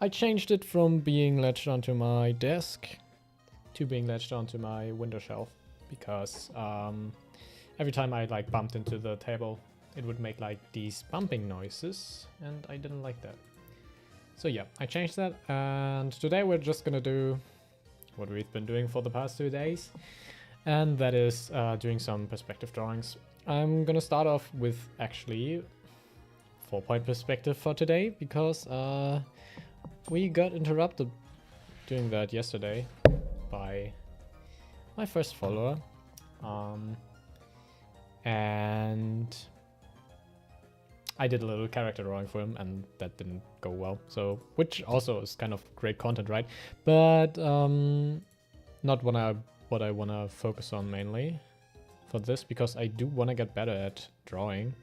I changed it from being latched onto my desk to being latched onto my window shelf because every time I like bumped into the table, it would make like these bumping noises, and I didn't like that. So yeah, I changed that, and today we're just gonna do what we've been doing for the past 2 days, and that is doing some perspective drawings. I'm gonna start off with actually 4-point perspective for today because we got interrupted doing that yesterday by my first follower, and I did a little character drawing for him, and that didn't go well. So, which also is kind of great content, right? But not what I want to focus on mainly for this, because I do want to get better at drawing,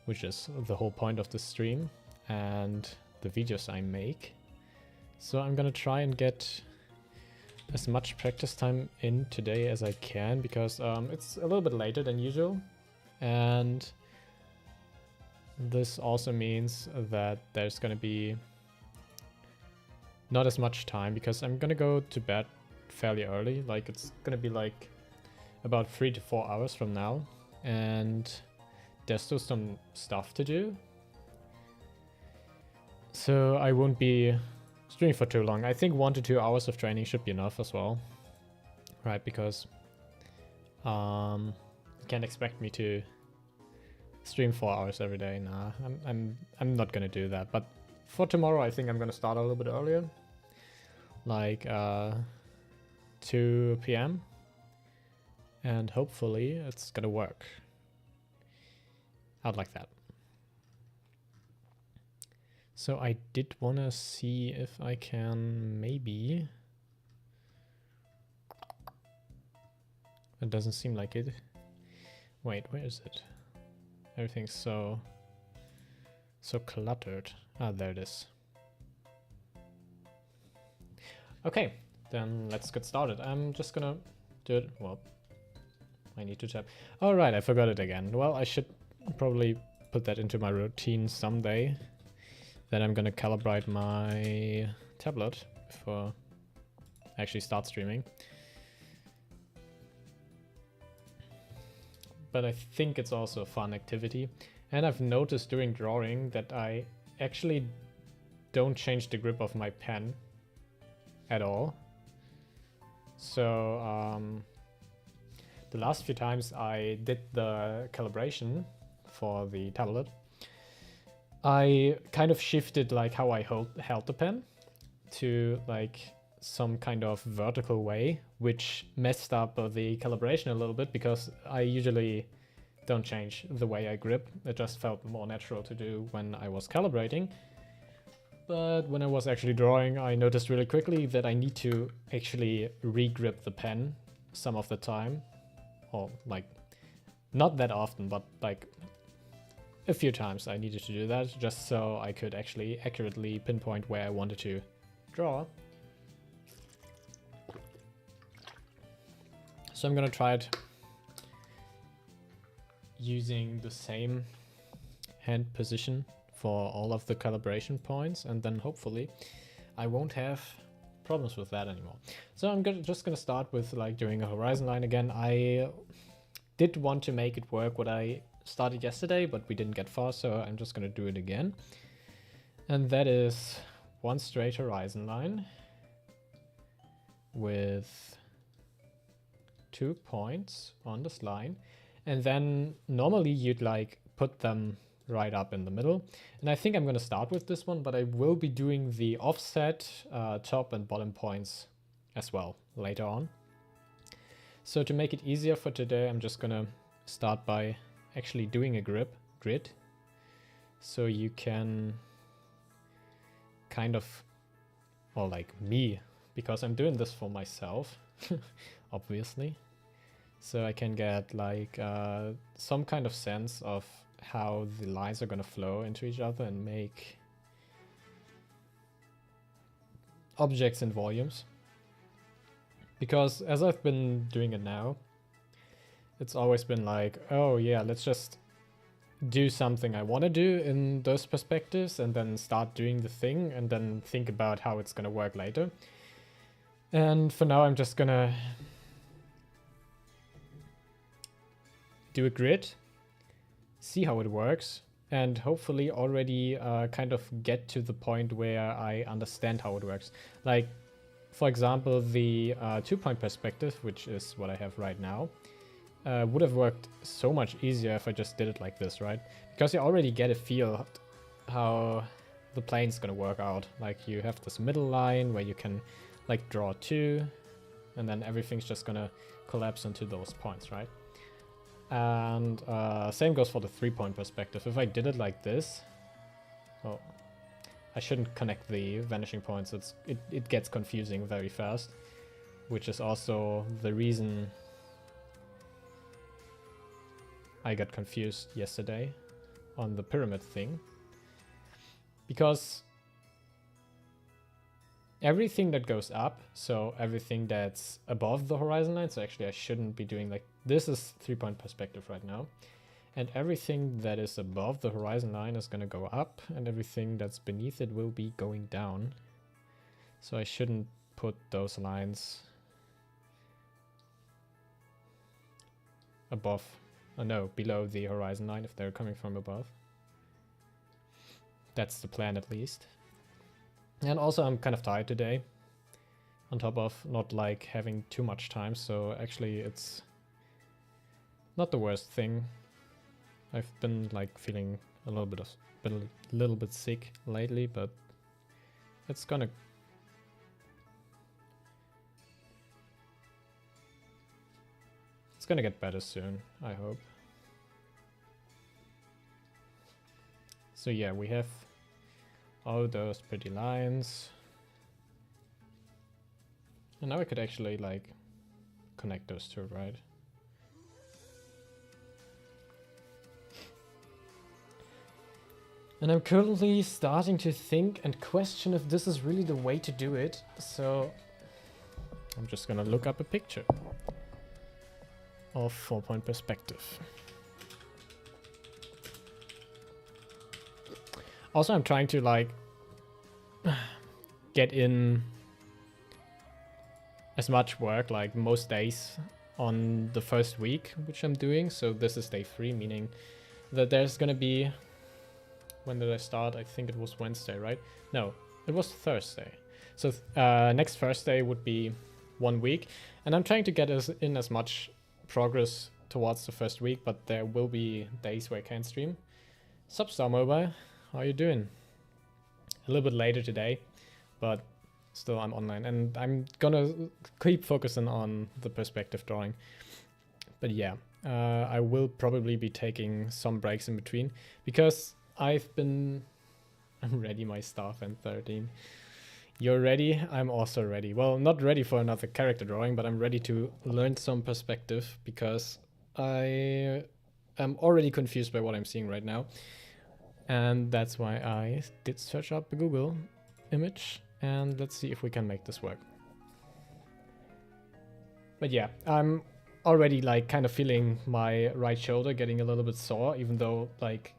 which is the whole point of the stream and the videos I make. So I'm gonna try and get as much practice time in today as I can, because it's a little bit later than usual, and this also means that there's gonna be not as much time, because I'm gonna go to bed fairly early. Like, it's gonna be like about 3 to 4 hours from now, and there's still some stuff to do. So I won't be streaming for too long. I think 1 to 2 hours of training should be enough as well, right? Because you can't expect me to stream 4 hours every day. Nah, I'm not gonna do that. But for tomorrow, I think I'm gonna start a little bit earlier, like 2 p.m. and hopefully it's gonna work out like that. So I did wanna see if I can maybe. It doesn't seem like it. Wait, where is it? Everything's so cluttered. Ah, there it is. Okay, then let's get started. I'm just gonna do it. Well, I need to tab. All right, I forgot it again. Well, I should probably put that into my routine someday. Then I'm gonna calibrate my tablet before I actually start streaming. But I think it's also a fun activity. And I've noticed during drawing that I actually don't change the grip of my pen at all. So the last few times I did the calibration for the tablet, I kind of shifted like how I held the pen to like some kind of vertical way, which messed up the calibration a little bit, because I usually don't change the way I grip. It just felt more natural to do when I was calibrating. But when I was actually drawing, I noticed really quickly that I need to actually re-grip the pen some of the time. Or like, not that often, but like a few times I needed to do that, just so I could actually accurately pinpoint where I wanted to draw. So I'm gonna try it using the same hand position for all of the calibration points, and then hopefully I won't have problems with that anymore. So I'm just gonna start with like doing a horizon line again. I did want to make it work what I started yesterday, but we didn't get far, so I'm just gonna do it again. And that is one straight horizon line with 2 points on this line, and then normally you'd like put them right up in the middle. And I think I'm going to start with this one, but I will be doing the offset top and bottom points as well later on. So to make it easier for today, I'm just going to start by actually doing a grid, so you can kind of, or like me, because I'm doing this for myself, obviously. So I can get like some kind of sense of how the lines are gonna flow into each other and make objects in volumes. Because as I've been doing it now, it's always been like, oh yeah, let's just do something I want to do in those perspectives and then start doing the thing and then think about how it's going to work later. And for now, I'm just going to do a grid, see how it works, and hopefully already kind of get to the point where I understand how it works. Like, for example, the 2-point perspective, which is what I have right now, would have worked so much easier if I just did it like this, right? Because you already get a feel how the plane's gonna work out. Like, you have this middle line where you can like draw 2, and then everything's just gonna collapse into those points, right? And same goes for the 3-point perspective. If I did it like this, well, I shouldn't connect the vanishing points. It gets confusing very fast, which is also the reason I got confused yesterday on the pyramid thing. Because everything that goes up, so everything that's above the horizon line, so actually I shouldn't be doing like, this is 3-point perspective right now, and everything that is above the horizon line is going to go up, and everything that's beneath it will be going down. So I shouldn't put those lines above, no, below the horizon line if they're coming from above. That's the plan, at least. And also I'm kind of tired today, on top of not like having too much time, so actually it's not the worst thing. I've been like feeling a little bit sick lately, but it's gonna get better soon, I hope. So yeah, we have all those pretty lines. And now I could actually like connect those two, right? And I'm currently starting to think and question if this is really the way to do it. So I'm just gonna look up a picture of 4-point perspective. Also, I'm trying to like get in as much work, like most days on the first week, which I'm doing. So this is day 3, meaning that there's gonna be, when did I start? I think it was Wednesday, right? No, it was Thursday. So next Thursday would be 1 week, and I'm trying to get in as much progress towards the first week, but there will be days where I can't stream. Sup, Star Mobile? How are you doing? A little bit later today, but still I'm online, and I'm gonna keep focusing on the perspective drawing. But yeah, I will probably be taking some breaks in between, because I'm ready, my staff and 13. You're ready? I'm also ready. Well, not ready for another character drawing, but I'm ready to learn some perspective, because I am already confused by what I'm seeing right now. And that's why I did search up a Google image, and let's see if we can make this work. But yeah, I'm already like kind of feeling my right shoulder getting a little bit sore, even though like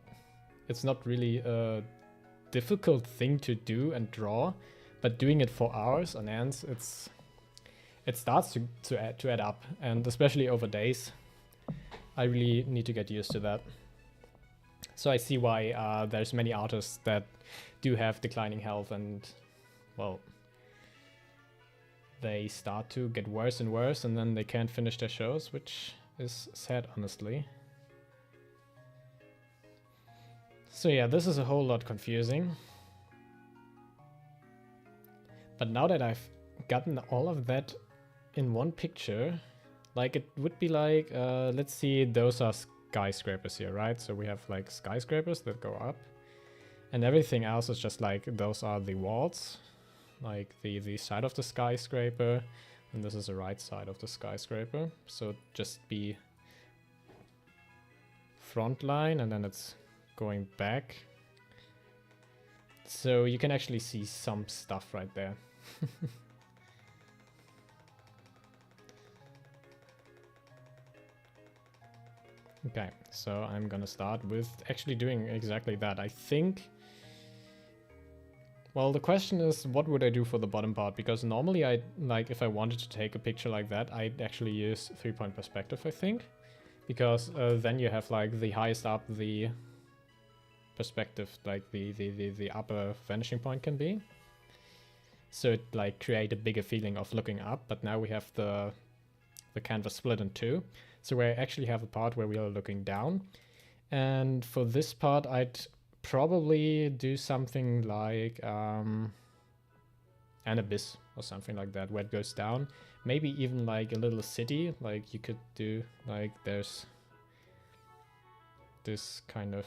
it's not really a difficult thing to do and draw, but doing it for hours on end, it starts to add up, and especially over days, I really need to get used to that. So I see why there's many artists that do have declining health, and well, they start to get worse and worse, and then they can't finish their shows, which is sad, honestly. So yeah, this is a whole lot confusing. But now that I've gotten all of that in one picture, like it would be like, let's see, those are skyscrapers here, right? So we have like skyscrapers that go up, and everything else is just like, those are the walls, like the side of the skyscraper, and this is the right side of the skyscraper. So just be front line, and then it's going back. So you can actually see some stuff right there. Okay, so I'm gonna start with actually doing exactly that. I think... Well, the question is, what would I do for the bottom part? Because normally if I wanted to take a picture like that, I'd actually use 3-point perspective, I think. Because then you have like the highest up the perspective, like the upper vanishing point can be. So it like create a bigger feeling of looking up, but now we have the canvas split in two. So we actually have a part where we are looking down. And for this part, I'd probably do something like an abyss or something like that, where it goes down. Maybe even like a little city, like you could do, like there's this kind of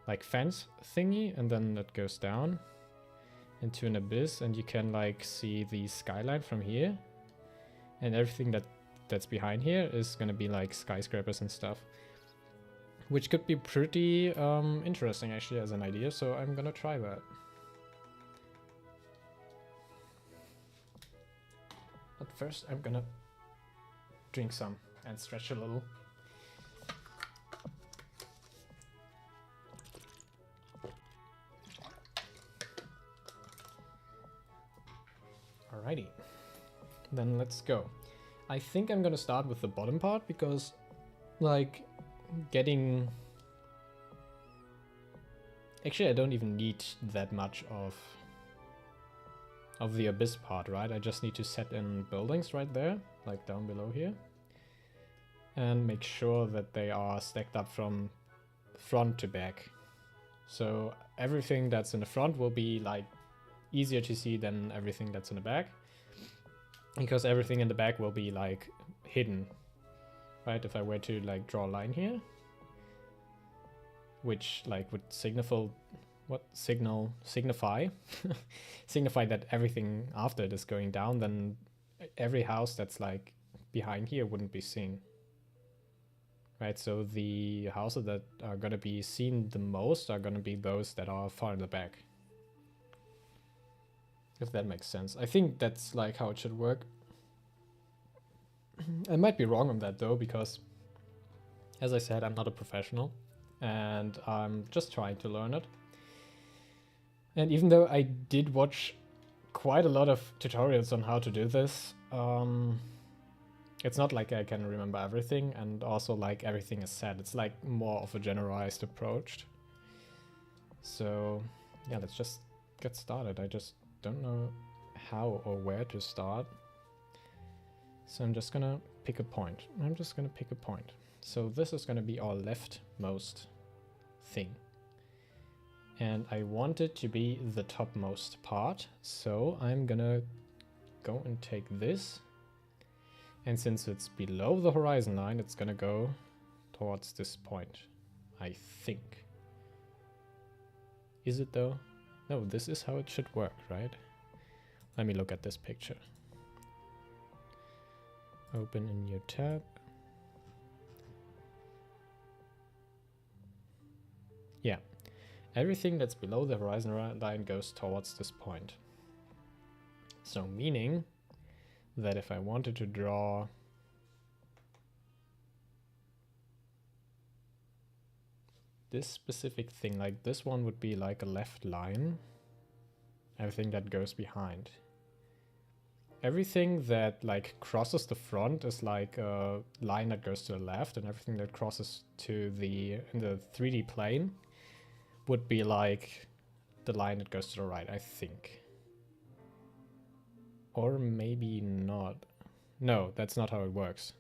like fence thingy, and then it goes down into an abyss, and you can like see the skyline from here, and everything that's behind here is gonna be like skyscrapers and stuff, which could be pretty interesting actually as an idea. So I'm gonna try that. But first I'm gonna drink some and stretch a little. Alrighty, then let's go. I think I'm gonna start with the bottom part because like getting... Actually, I don't even need that much of the abyss part, right? I just need to set in buildings right there, like down below here. And make sure that they are stacked up from front to back. So everything that's in the front will be like easier to see than everything that's in the back. Because everything in the back will be like hidden, right? If I were to like draw a line here, which like would signify signify that everything after it is going down, then every house that's like behind here wouldn't be seen, right? So the houses that are gonna be seen the most are gonna be those that are far in the back, if that makes sense. I think that's like how it should work. I might be wrong on that though, because as I said, I'm not a professional and I'm just trying to learn it. And even though I did watch quite a lot of tutorials on how to do this, it's not like I can remember everything, and also like everything is set. It's like more of a generalized approach. So yeah, let's just get started. I just don't know how or where to start. So I'm just gonna pick a point. So this is gonna be our leftmost thing. And I want it to be the topmost part. So I'm gonna go and take this. And since it's below the horizon line, it's gonna go towards this point, I think. Is it though? No, this is how it should work, right? Let me look at this picture. Open a new tab. Yeah, everything that's below the horizon line goes towards this point. So meaning that if I wanted to draw this specific thing, like this one would be like a left line, everything that goes behind. Everything that like crosses the front is like a line that goes to the left, and everything that crosses to in the 3D plane would be like the line that goes to the right, I think. Or maybe not. No, that's not how it works.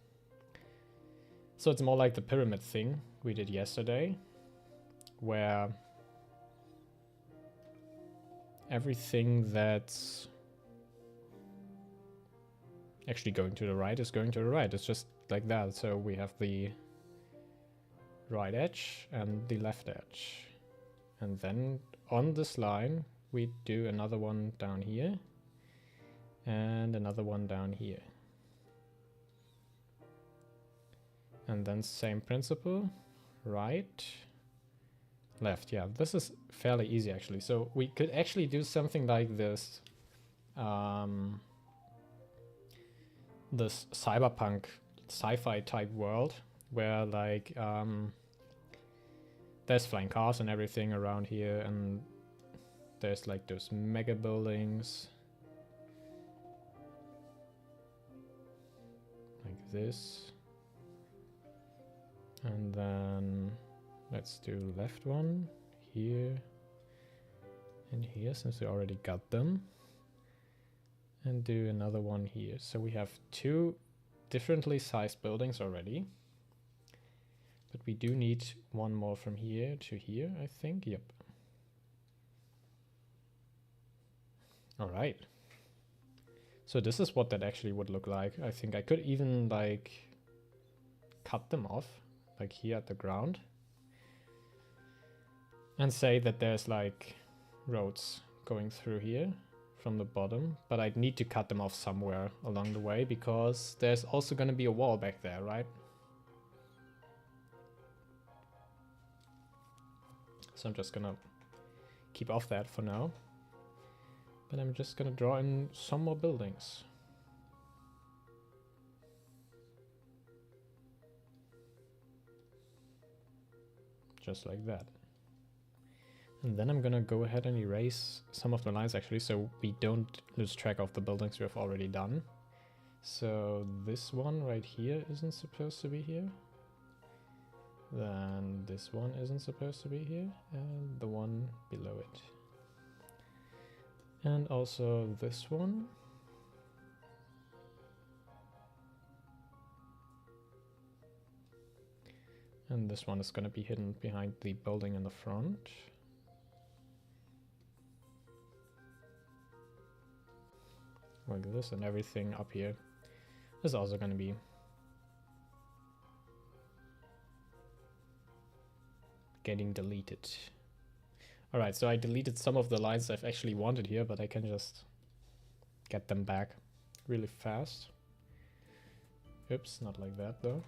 So it's more like the pyramid thing we did yesterday, where everything that's actually going to the right is going to the right. It's just like that. So we have the right edge and the left edge. And then on this line, we do another one down here and another one down here. And then same principle, right, left. Yeah, this is fairly easy actually. So we could actually do something like this. This cyberpunk sci-fi type world where like there's flying cars and everything around here, and there's like those mega buildings like this. And then let's do left one here and here, since we already got them. And do another one here. So we have two differently sized buildings already. But we do need one more from here to here, I think. Yep. All right. So this is what that actually would look like. I think I could even like cut them off, like here at the ground, and say that there's like roads going through here from the bottom, but I'd need to cut them off somewhere along the way because there's also going to be a wall back there, right? So I'm just gonna keep off that for now. But I'm just gonna draw in some more buildings. Just like that. And then I'm gonna go ahead and erase some of the lines actually, so we don't lose track of the buildings we have already done. So this one right here isn't supposed to be here. Then this one isn't supposed to be here, and the one below it. And also this one. And this one is going to be hidden behind the building in the front. Like this, and everything up here is also going to be getting deleted. Alright, so I deleted some of the lines I've actually wanted here, but I can just get them back really fast. Oops, not like that though.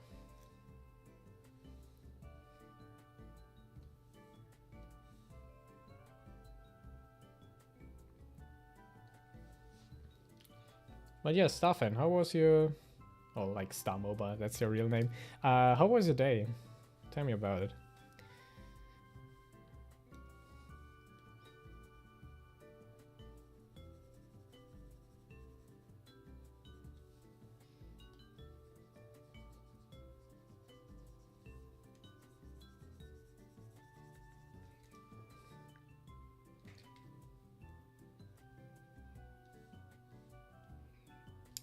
But yeah, Starfan, how was your... Oh, like Star Mobile, that's your real name. How was your day? Tell me about it.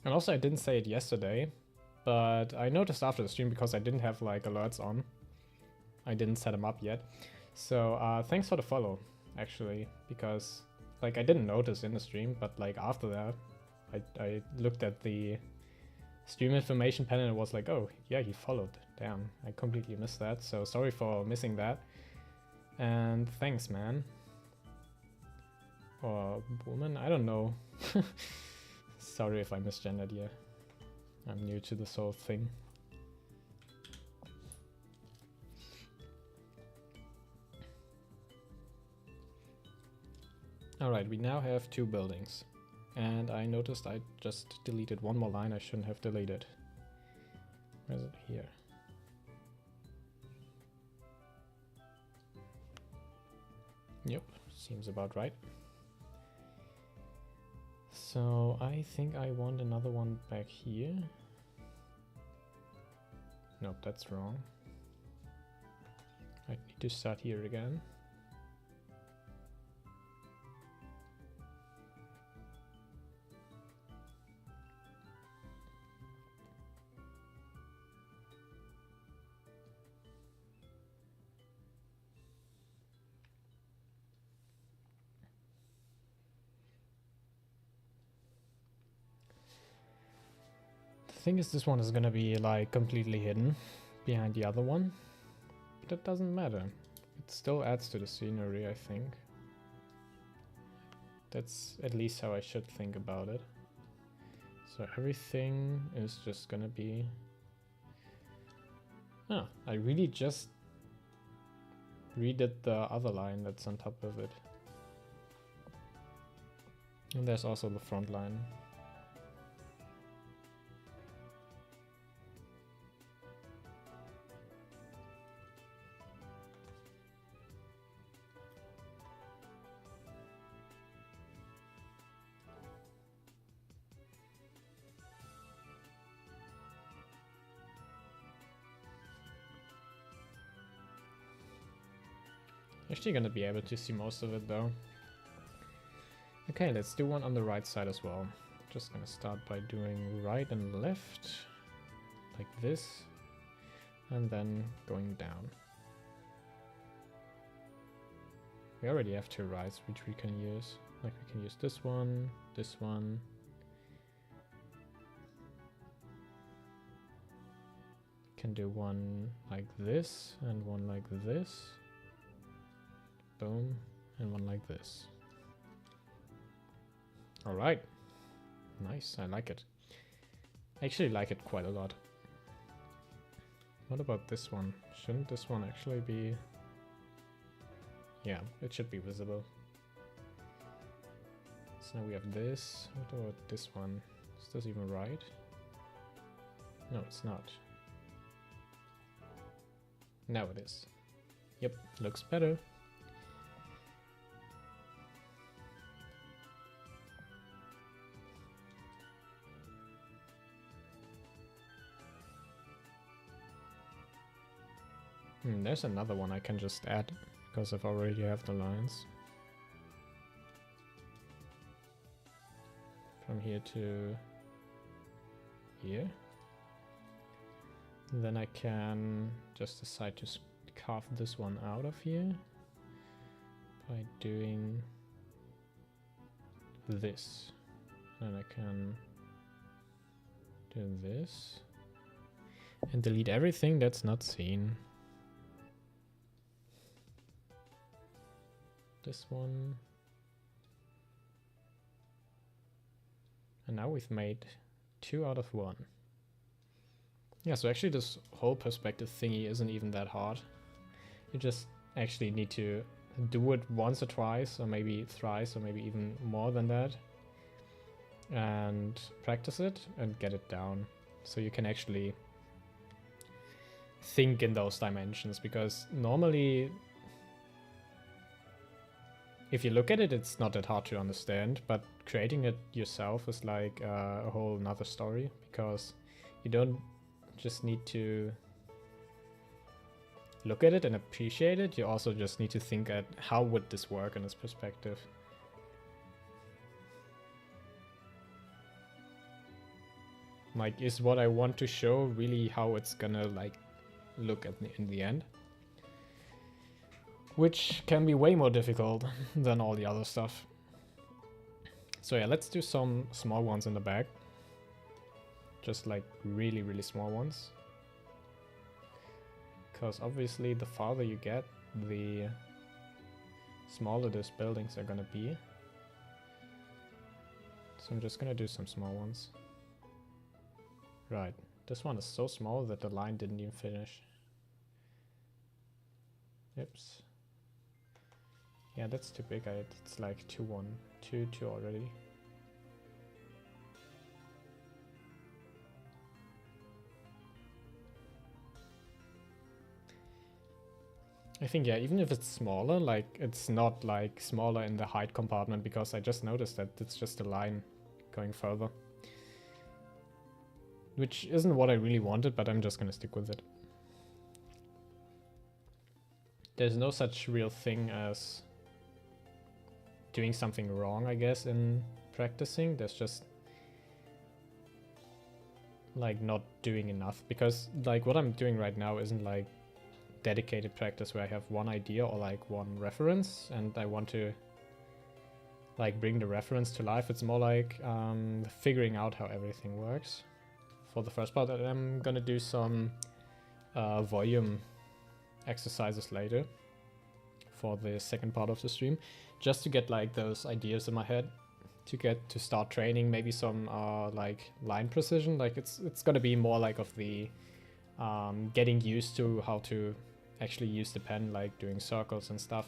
And also I didn't say it yesterday, but I noticed after the stream, because I didn't have like alerts on, I didn't set them up yet. So thanks for the follow, actually, because like I didn't notice in the stream, but like after that, I looked at the stream information panel and was like, oh yeah, he followed. Damn, I completely missed that. So sorry for missing that. And thanks, man. Or woman, I don't know. Sorry if I misgendered you. I'm new to this whole thing. Alright, we now have two buildings. And I noticed I just deleted one more line I shouldn't have deleted. Where is it? Here. Yep, seems about right. So I think I want another one back here. Nope, that's wrong. I need to start here again. The thing is, this one is gonna be like completely hidden behind the other one, but that doesn't matter. It still adds to the scenery, I think. That's at least how I should think about it. So everything is just gonna be... Ah, I really just redid the other line that's on top of it. And there's also the front line. Actually gonna be able to see most of it though. Okay, let's do one on the right side as well. Just gonna start by doing right and left, like this, and then going down. We already have 2 rights which we can use. Like we can use this one, can do one like this and one like this. Boom, and one like this. Alright. Nice, I like it. I actually like it quite a lot. What about this one? Shouldn't this one actually be... Yeah, it should be visible. So now we have this. What about this one? Is this even right? No, it's not. Now it is. Yep, looks better. There's another one I can just add, because I've already have the lines. From here to here. And then I can just decide to carve this one out of here by doing this. And I can do this and delete everything that's not seen. This one. And now we've made 2 out of 1. Yeah, so actually this whole perspective thingy isn't even that hard. You just actually need to do it once or twice, or maybe thrice, or maybe even more than that. And practice it and get it down. So you can actually think in those dimensions, because normally if you look at it, it's not that hard to understand, but creating it yourself is like a whole nother story, because you don't just need to look at it and appreciate it, you also just need to think at how would this work in this perspective. Like, is what I want to show really how it's gonna like look at in the end? Which can be way more difficult than all the other stuff. So yeah, let's do some small ones in the back. Just like really, really small ones. Because obviously the farther you get, the smaller those buildings are gonna be. So I'm just gonna do some small ones. Right, this one is so small that the line didn't even finish. Oops. Yeah, that's too big. It's like 2, 1, 2, 2 already. I think, yeah, even if it's smaller, like, it's not like smaller in the height compartment, because I just noticed that it's just a line going further. Which isn't what I really wanted, but I'm just gonna stick with it. There's no such real thing as doing something wrong, I guess, in practicing. There's just like not doing enough, because like what I'm doing right now isn't like dedicated practice where I have one idea or like one reference and I want to like bring the reference to life. It's more like figuring out how everything works. For the first part, I'm gonna do some volume exercises later for the second part of the stream, just to get like those ideas in my head, to start training maybe some like line precision. Like it's gonna be more like of the getting used to how to actually use the pen, like doing circles and stuff,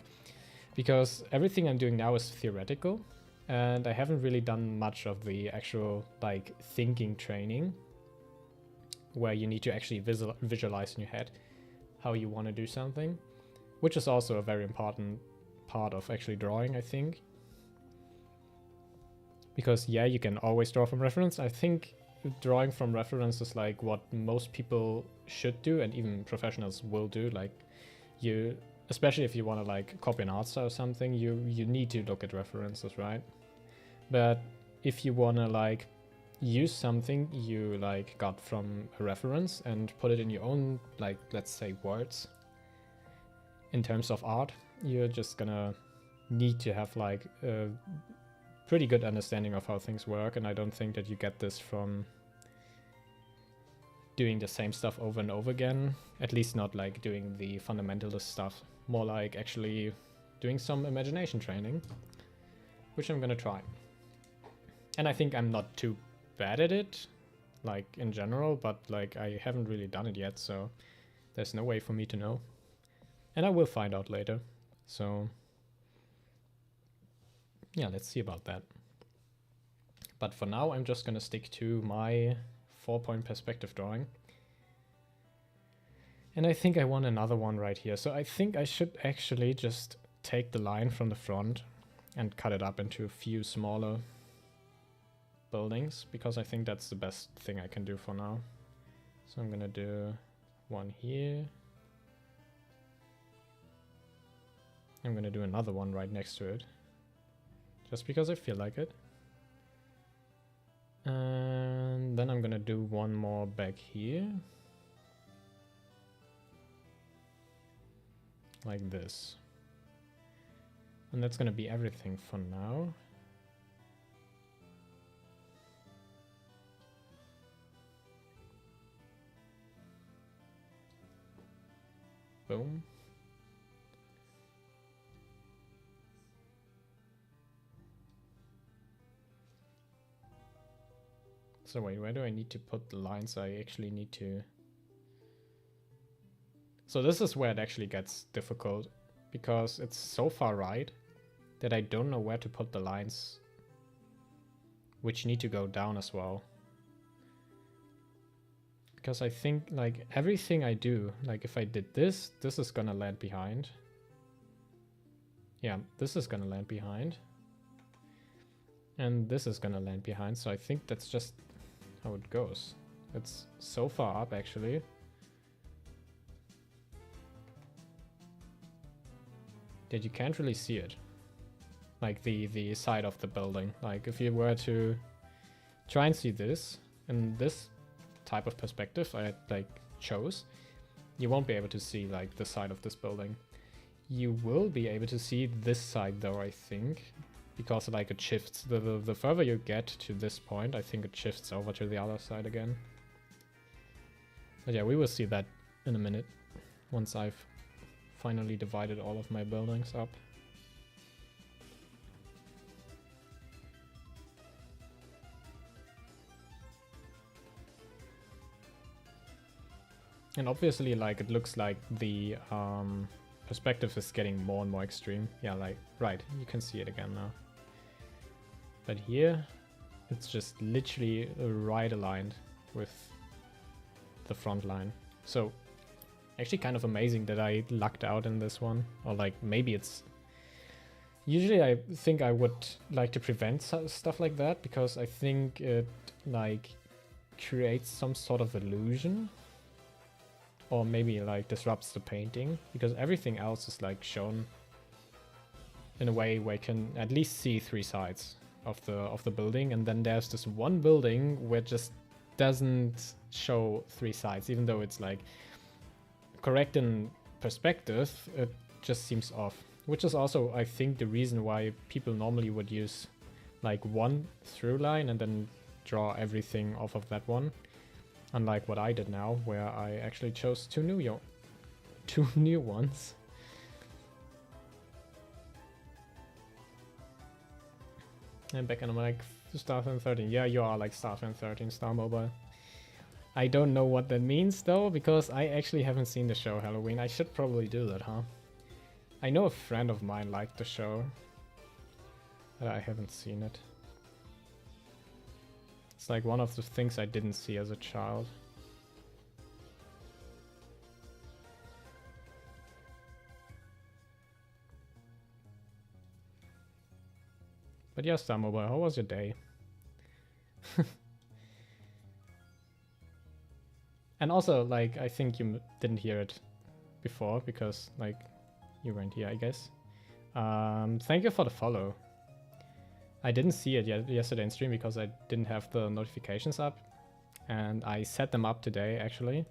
because everything I'm doing now is theoretical and I haven't really done much of the actual like thinking training, where you need to actually visualize in your head how you want to do something, which is also a very important part of actually drawing, I think. Because yeah, you can always draw from reference. I think drawing from reference is like what most people should do, and even professionals will do. Like, you especially if you want to like copy an art style or something, you need to look at references, right? But if you want to like use something you like got from a reference and put it in your own, like, let's say words in terms of art, you're just gonna need to have like a pretty good understanding of how things work. And I don't think that you get this from doing the same stuff over and over again, at least not like doing the fundamentalist stuff, more like actually doing some imagination training, which I'm gonna try. And I think I'm not too bad at it, like in general, but like I haven't really done it yet, so there's no way for me to know. And I will find out later. So yeah, let's see about that. But for now, I'm just gonna stick to my 4-point perspective drawing. And I think I want another one right here. So I think I should actually just take the line from the front and cut it up into a few smaller buildings, because I think that's the best thing I can do for now. So I'm gonna do one here. I'm gonna do another one right next to it, just because I feel like it. And then I'm gonna do one more back here. Like this. And that's gonna be everything for now. Boom. So wait, where do I need to put the lines I actually need to... So this is where it actually gets difficult, because it's so far right that I don't know where to put the lines which need to go down as well. Because I think like everything I do, like if I did this, this is gonna land behind. Yeah, this is gonna land behind. And this is gonna land behind, so I think that's just how it goes. It's so far up actually. That you can't really see it. Like the side of the building. Like if you were to try and see this in this type of perspective I like chose, you won't be able to see like the side of this building. You will be able to see this side though, I think, because like it shifts. The further you get to this point, I think it shifts over to the other side again. But yeah, we will see that in a minute, once I've finally divided all of my buildings up. And obviously, like, it looks like the perspective is getting more and more extreme. Yeah, like, right, you can see it again now. But here, it's just literally right aligned with the front line. So, actually kind of amazing that I lucked out in this one. Or like, maybe it's... Usually I think I would like to prevent stuff like that, because I think it, like, creates some sort of illusion. Or maybe like disrupts the painting, because everything else is like shown in a way where you can at least see three sides of the building, and then there's this one building where it just doesn't show three sides, even though it's like correct in perspective, it just seems off. Which is also, I think, the reason why people normally would use like one through line and then draw everything off of that one. Unlike what I did now, where I actually chose two new ones. And back and I'm like, Starfield 13. Yeah, you are like Starfield 13, Star Mobile. I don't know what that means though, because I actually haven't seen the show Halloween. I should probably do that, huh? I know a friend of mine liked the show, but I haven't seen it. It's like one of the things I didn't see as a child. But yeah, Star Mobile, how was your day? And also, like, I think you didn't hear it before, because, like, You weren't here, I guess. Thank you for the follow. I didn't see it yesterday in stream because I didn't have the notifications up. And I set them up today, actually.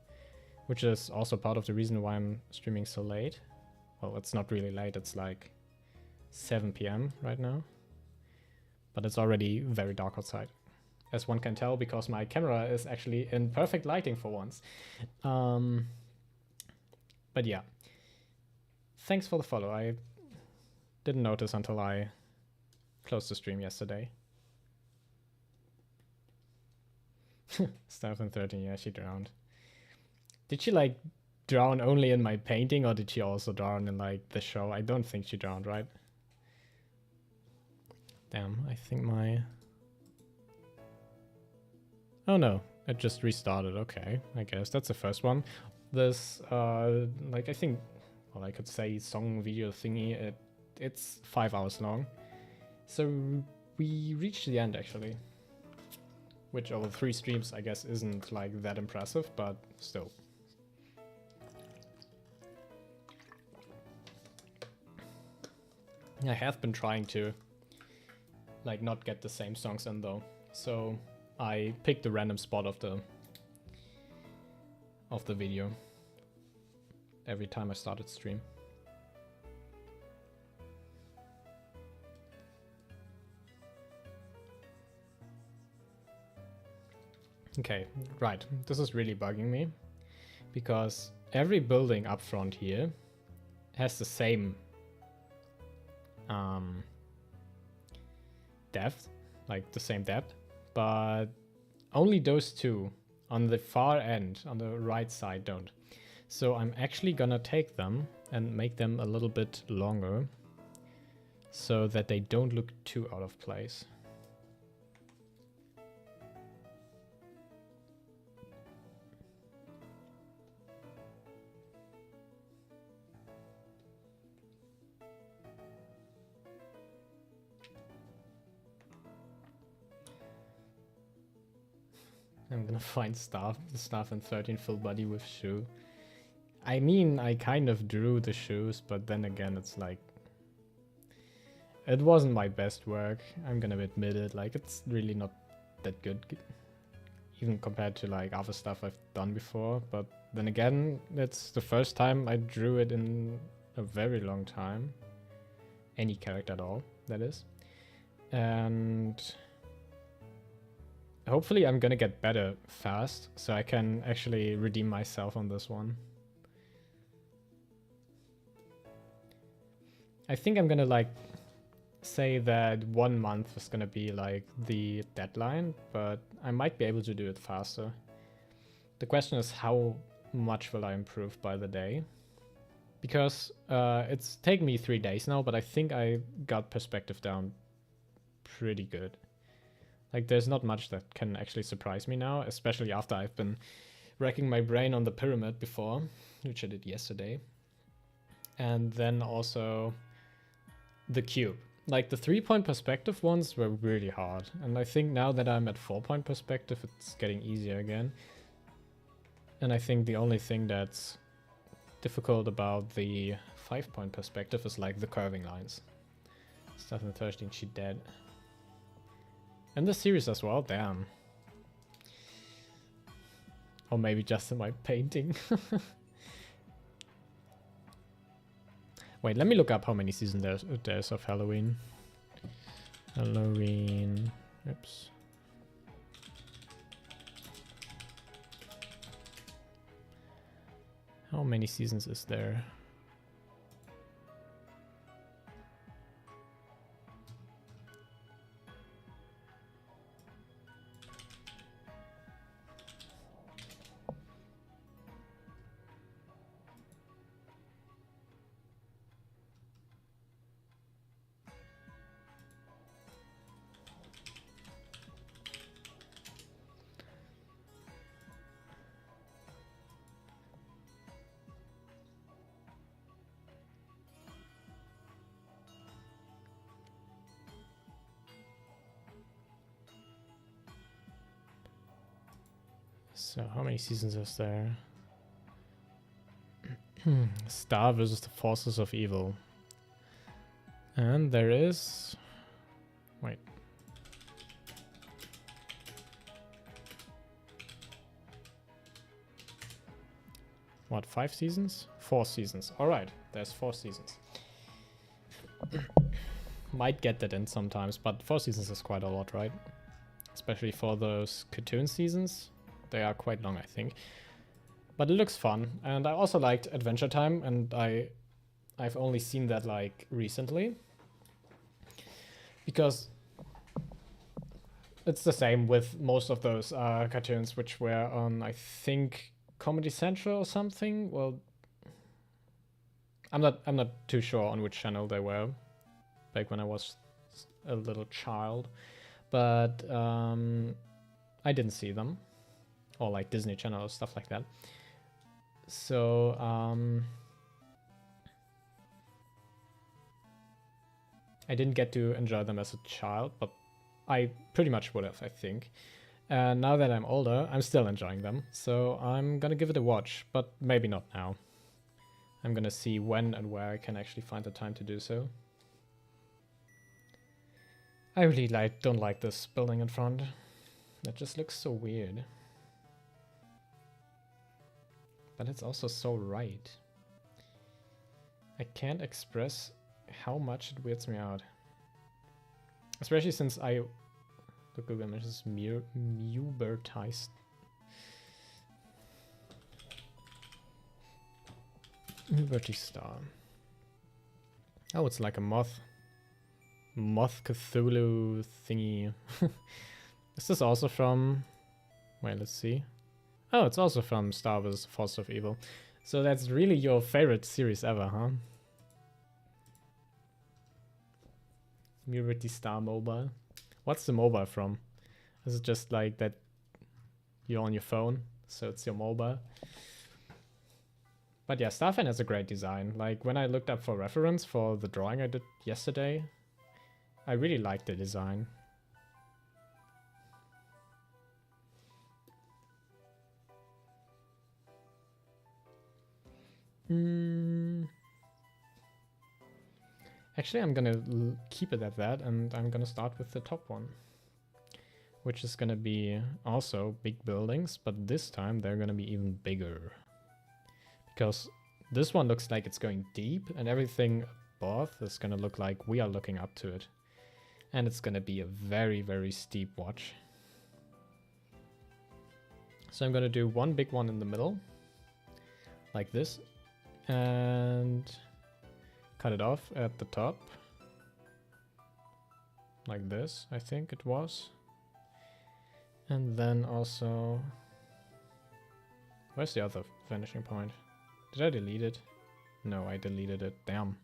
Which is also part of the reason why I'm streaming so late. Well, it's not really late, it's like 7 p.m. right now. But it's already very dark outside, as one can tell, because my camera is actually in perfect lighting for once. But yeah. Thanks for the follow. I didn't notice until I closed the stream yesterday. Stuff in 13, yeah, she drowned. Did she like drown only in my painting, or did she also drown in like the show? I don't think she drowned, right? Damn, I think my... Oh no, it just restarted. Okay, I guess that's the first one. This, like I think, well, I could say song video thingy, it's 5 hours long. So we reached the end actually. Which over 3 streams I guess isn't like that impressive, but still. I have been trying to like not get the same songs in though. So I picked a random spot of the video every time I started stream. Okay, right. This is really bugging me because every building up front here has the same depth, like the same depth, but only those two on the far end, on the right side, don't. So I'm actually gonna take them and make them a little bit longer so that they don't look too out of place. I'm gonna find staff in 13 full body with shoe. I mean, I kind of drew the shoes, but then again, it's like... It wasn't my best work, I'm gonna admit it. Like, it's really not that good, even compared to like other stuff I've done before. But then again, it's the first time I drew it in a very long time. Any character at all, that is. And... hopefully I'm gonna get better fast, so I can actually redeem myself on this one. I think I'm gonna like say that 1 month is gonna be like the deadline, but I might be able to do it faster. The question is how much will I improve by the day? Because it's taken me 3 days now, but I think I got perspective down pretty good. Like, there's not much that can actually surprise me now, especially after I've been racking my brain on the pyramid before, which I did yesterday. And then also the cube. Like, the 3-point perspective ones were really hard. And I think now that I'm at 4-point perspective, it's getting easier again. And I think the only thing that's difficult about the 5-point perspective is like the curving lines. Stuff in 13, she dead. And the series as well, damn. Or maybe just in my painting. Wait, let me look up how many seasons there's of Halloween. Halloween. Oops. How many seasons is there? So how many seasons is there? Star versus the forces of evil. And there is... Wait. What, 5 seasons? 4 seasons. Alright, there's 4 seasons. Might get that in sometimes, but 4 seasons is quite a lot, right? Especially for those cartoon seasons. They are quite long, I think. But it looks fun. And I also liked Adventure Time, and I've only seen that like recently. Because it's the same with most of those cartoons which were on, I think, Comedy Central or something. Well, I'm not too sure on which channel they were back when I was a little child, but I didn't see them, or like Disney Channel or stuff like that. So I didn't get to enjoy them as a child, but I pretty much would have, I think. And now that I'm older, I'm still enjoying them, so I'm gonna give it a watch, but maybe not now. I'm gonna see when and where I can actually find the time to do so. I really don't like this building in front. That just looks so weird. But it's also so right. I can't express how much it weirds me out. Especially since the Google Images Mubertized. Muberty Star. Oh, it's like a moth Cthulhu thingy. Is this also from... Wait, let's see. Oh, it's also from Star Wars Force of Evil. So that's really your favorite series ever, huh? Muberty Star Mobile. What's the mobile from? Is it just like that you're on your phone, so it's your mobile? But yeah, Starfan has a great design. Like when I looked up for reference for the drawing I did yesterday, I really liked the design. Actually, I'm gonna keep it at that, and I'm gonna start with the top one, which is gonna be also big buildings, but this time they're gonna be even bigger. Because this one looks like it's going deep, and everything above is gonna look like we are looking up to it. And it's gonna be a very, very steep watch. So I'm gonna do one big one in the middle, like this, and cut it off at the top, like this, I think it was. And then also, where's the other vanishing point? Did I delete it? No, I deleted it, damn.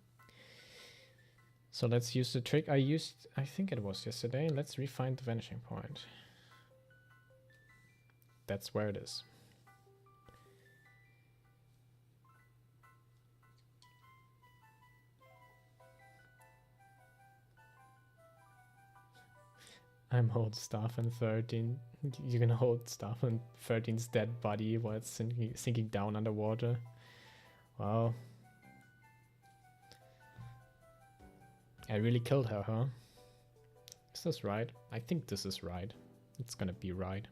So let's use the trick I used, I think it was yesterday. Let's refine the vanishing point. That's where it is. I'm hold staff and 13. You can hold staff and 13's dead body while it's sinking down underwater. Wow. I really killed her, huh? Is this right? I think this is right. It's gonna be right.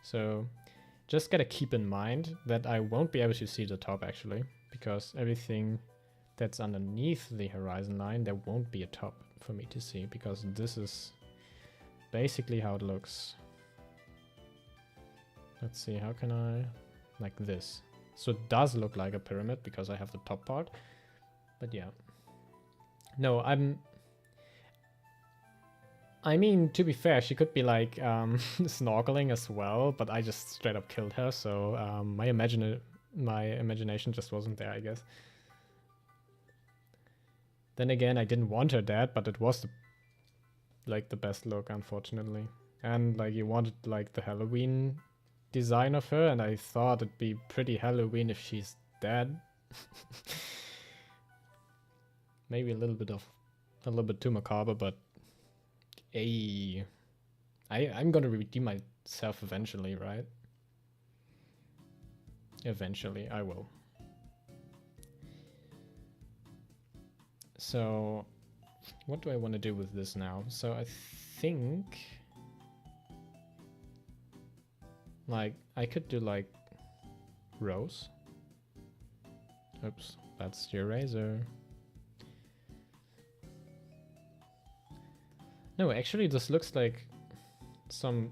So just gotta keep in mind that I won't be able to see the top actually, because everything that's underneath the horizon line, there won't be a top for me to see, because this is basically how it looks. Let's see, how can I... like this. So it does look like a pyramid because I have the top part. But yeah. No, I mean, to be fair, she could be like snorkeling as well, but I just straight up killed her, so my imagination just wasn't there, I guess. Then again, I didn't want her dead, but it was the best look, unfortunately. And like you wanted like the Halloween design of her, and I thought it'd be pretty Halloween if she's dead. Maybe a little bit too macabre, but I'm gonna redeem myself eventually, right? Eventually, I will. So, what do I want to do with this now? So I think, like, I could do like rows. Oops, that's the eraser. No, actually this looks like some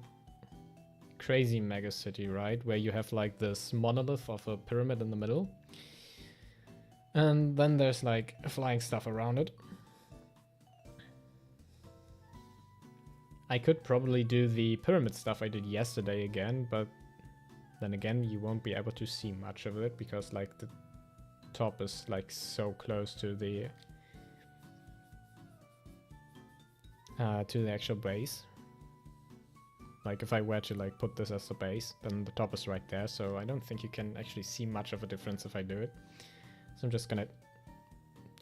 crazy mega city, right? Where you have like this monolith of a pyramid in the middle. And then there's like flying stuff around it. I could probably do the pyramid stuff I did yesterday again, but then again you won't be able to see much of it because like the top is like so close to the actual base. Like if I were to like put this as the base, then the top is right there, so I don't think you can actually see much of a difference if I do it. So I'm just gonna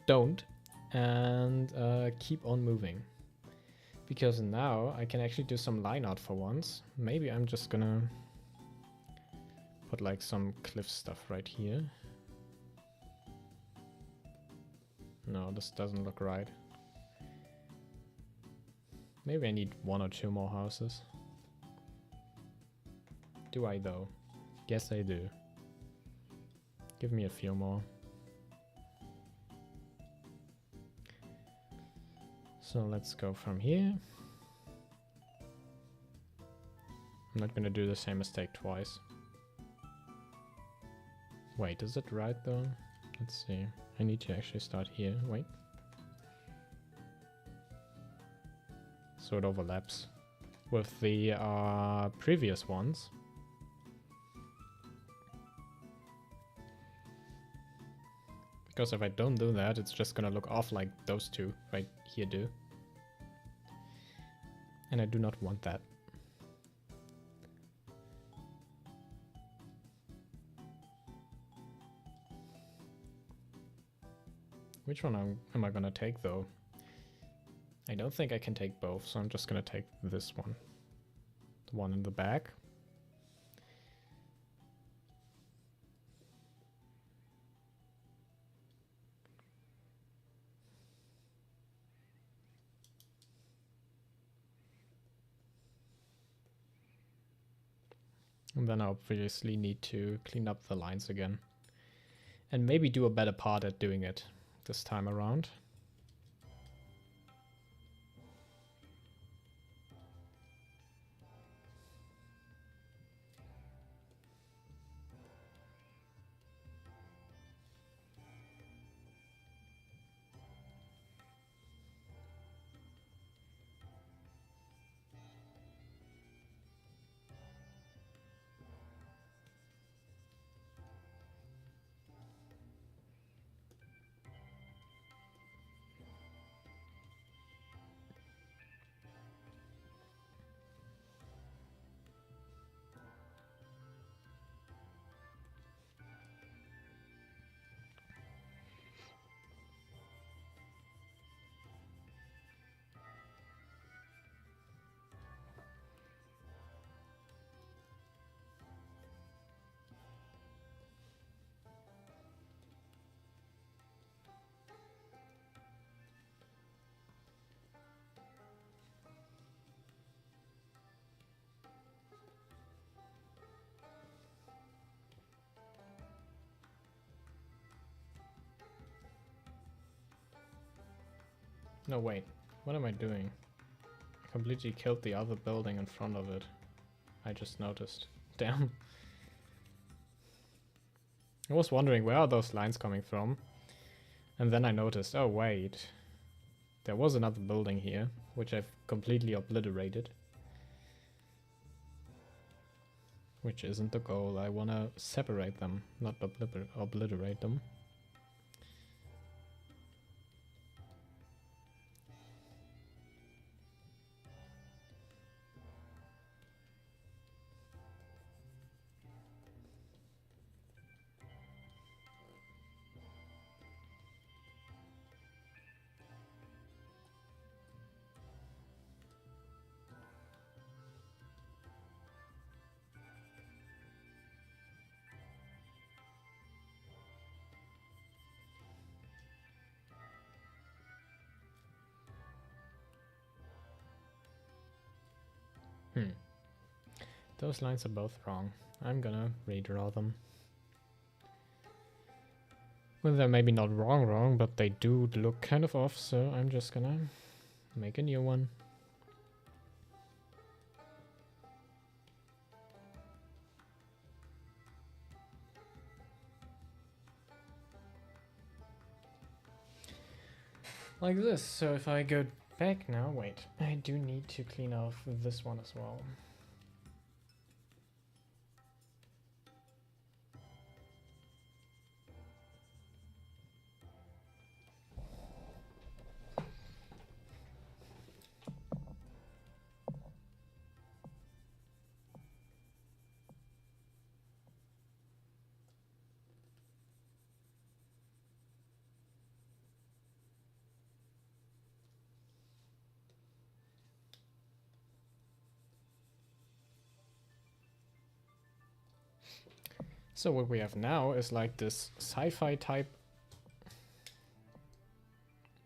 don't and keep on moving. Because now I can actually do some line art for once. Maybe I'm just gonna put like some cliff stuff right here. No, this doesn't look right. Maybe I need 1 or 2 more houses. Do I though? Yes, I do. Give me a few more. So let's go from here. I'm not gonna do the same mistake twice. Wait, is it right though? Let's see. I need to actually start here. Wait. So it overlaps with the previous ones. Because if I don't do that, it's just gonna look off like those two right here do. And I do not want that. Which one am I gonna take though? I don't think I can take both, so I'm just gonna take this one. The one in the back. And then I obviously need to clean up the lines again. And maybe do a better part at doing it this time around. No, wait. What am I doing? I completely killed the other building in front of it. I just noticed. Damn. I was wondering where are those lines coming from? And then I noticed, oh wait. There was another building here, which I've completely obliterated. Which isn't the goal. I want to separate them, not obliterate them. Those lines are both wrong. I'm gonna redraw them. Well, they're maybe not wrong, but they do look kind of off, so I'm just gonna make a new one. Like this. So if I go back now, wait, I do need to clean off this one as well. So what we have now is like this sci-fi type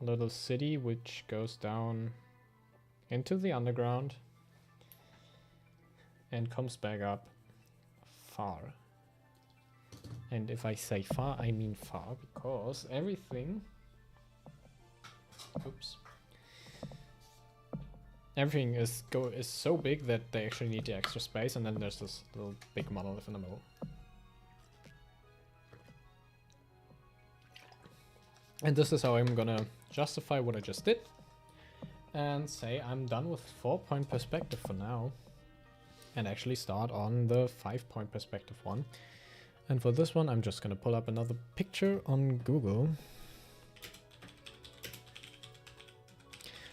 little city which goes down into the underground and comes back up far. And if I say far, I mean far, because everything, oops, everything is so big that they actually need the extra space, and then there's this little big monolith in the middle. And this is how I'm gonna justify what I just did and say I'm done with 4-point perspective for now, and actually start on the 5-point perspective one. And for this one, I'm just gonna pull up another picture on Google,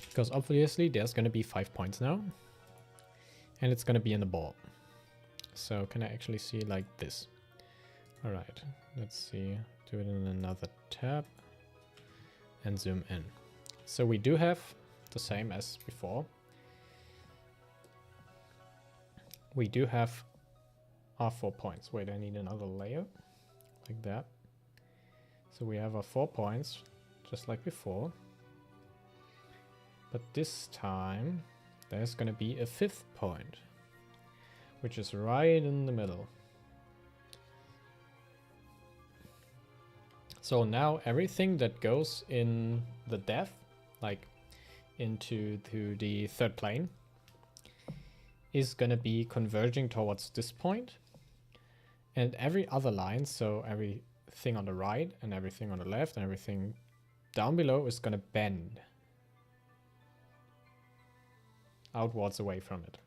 because obviously there's gonna be 5 points now, and it's gonna be in the ball. So can I actually see like this? All right, let's see, do it in another tab and zoom in. So we do have the same as before. We do have our 4 points. Wait, I need another layer like that. So we have our 4 points just like before. But this time there's gonna be a 5th point, which is right in the middle. So now everything that goes in the depth, like into the 3rd plane, is gonna be converging towards this point. And every other line, so everything on the right and everything on the left and everything down below, is gonna bend outwards away from it.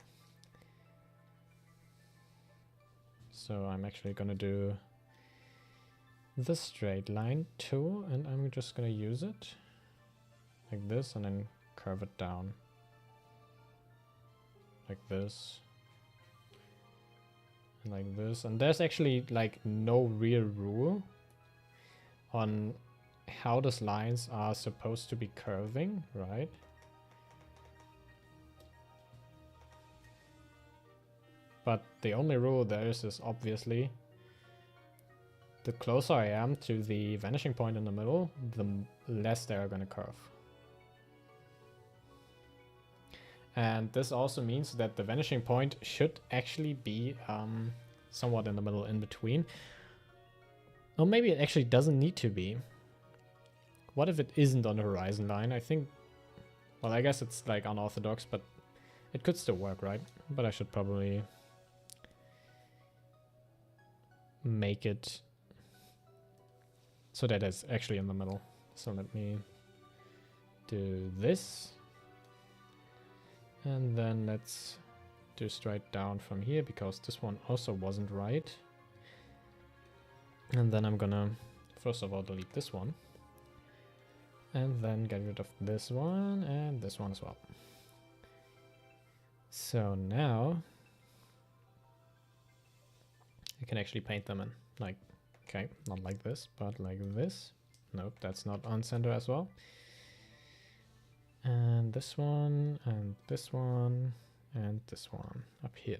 So I'm actually gonna do the straight line too, and I'm just gonna use it like this and then curve it down like this and like this. And there's actually like no real rule on how those lines are supposed to be curving, right? But the only rule there is obviously the closer I am to the vanishing point in the middle, the less they are going to curve. And this also means that the vanishing point should actually be somewhat in the middle, in between. Or maybe it actually doesn't need to be. What if it isn't on the horizon line? I think, well, I guess it's like unorthodox, but it could still work, right? But I should probably make it so that it's actually in the middle. So let me do this. And then let's do straight down from here, because this one also wasn't right. And then I'm gonna, first of all, delete this one. And then get rid of this one and this one as well. So now I can actually paint them in, like, okay, not like this, but like this. Nope, that's not on center as well. And this one, and this one, and this one up here.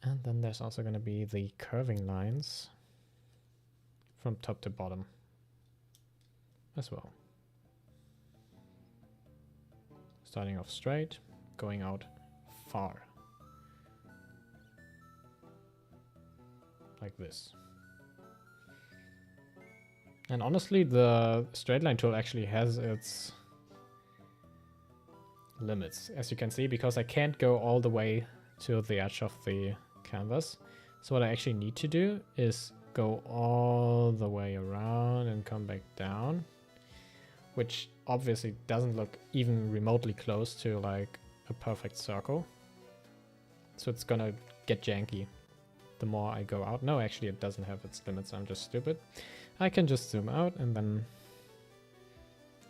And then there's also going to be the curving lines from top to bottom as well. Starting off straight going out far. Like this. And honestly, the straight line tool actually has its limits, as you can see, because I can't go all the way to the edge of the canvas. So what I actually need to do is go all the way around and come back down, which obviously doesn't look even remotely close to like a perfect circle. So it's gonna get janky the more I go out. No, actually it doesn't have its limits, I'm just stupid. I can just zoom out and then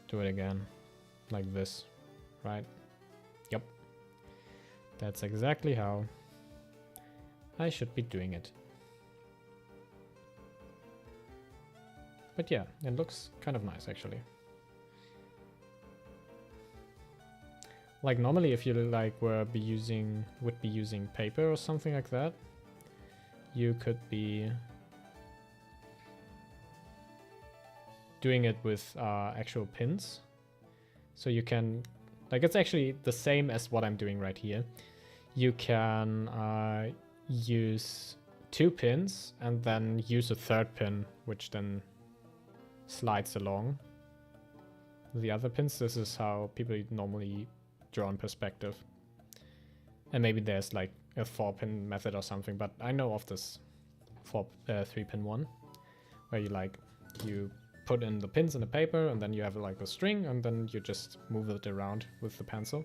do it again, like this, right? Yep. That's exactly how I should be doing it. But yeah, it looks kind of nice actually. Like normally if you like would be using paper or something like that, you could be doing it with actual pins. So you can, like, it's actually the same as what I'm doing right here. You can use 2 pins and then use a 3rd pin, which then slides along the other pins. This is how people normally draw in perspective. And maybe there's like a 4-pin method or something, but I know of this 3-pin one, where you put in the pins in the paper and then you have like a string and then you just move it around with the pencil.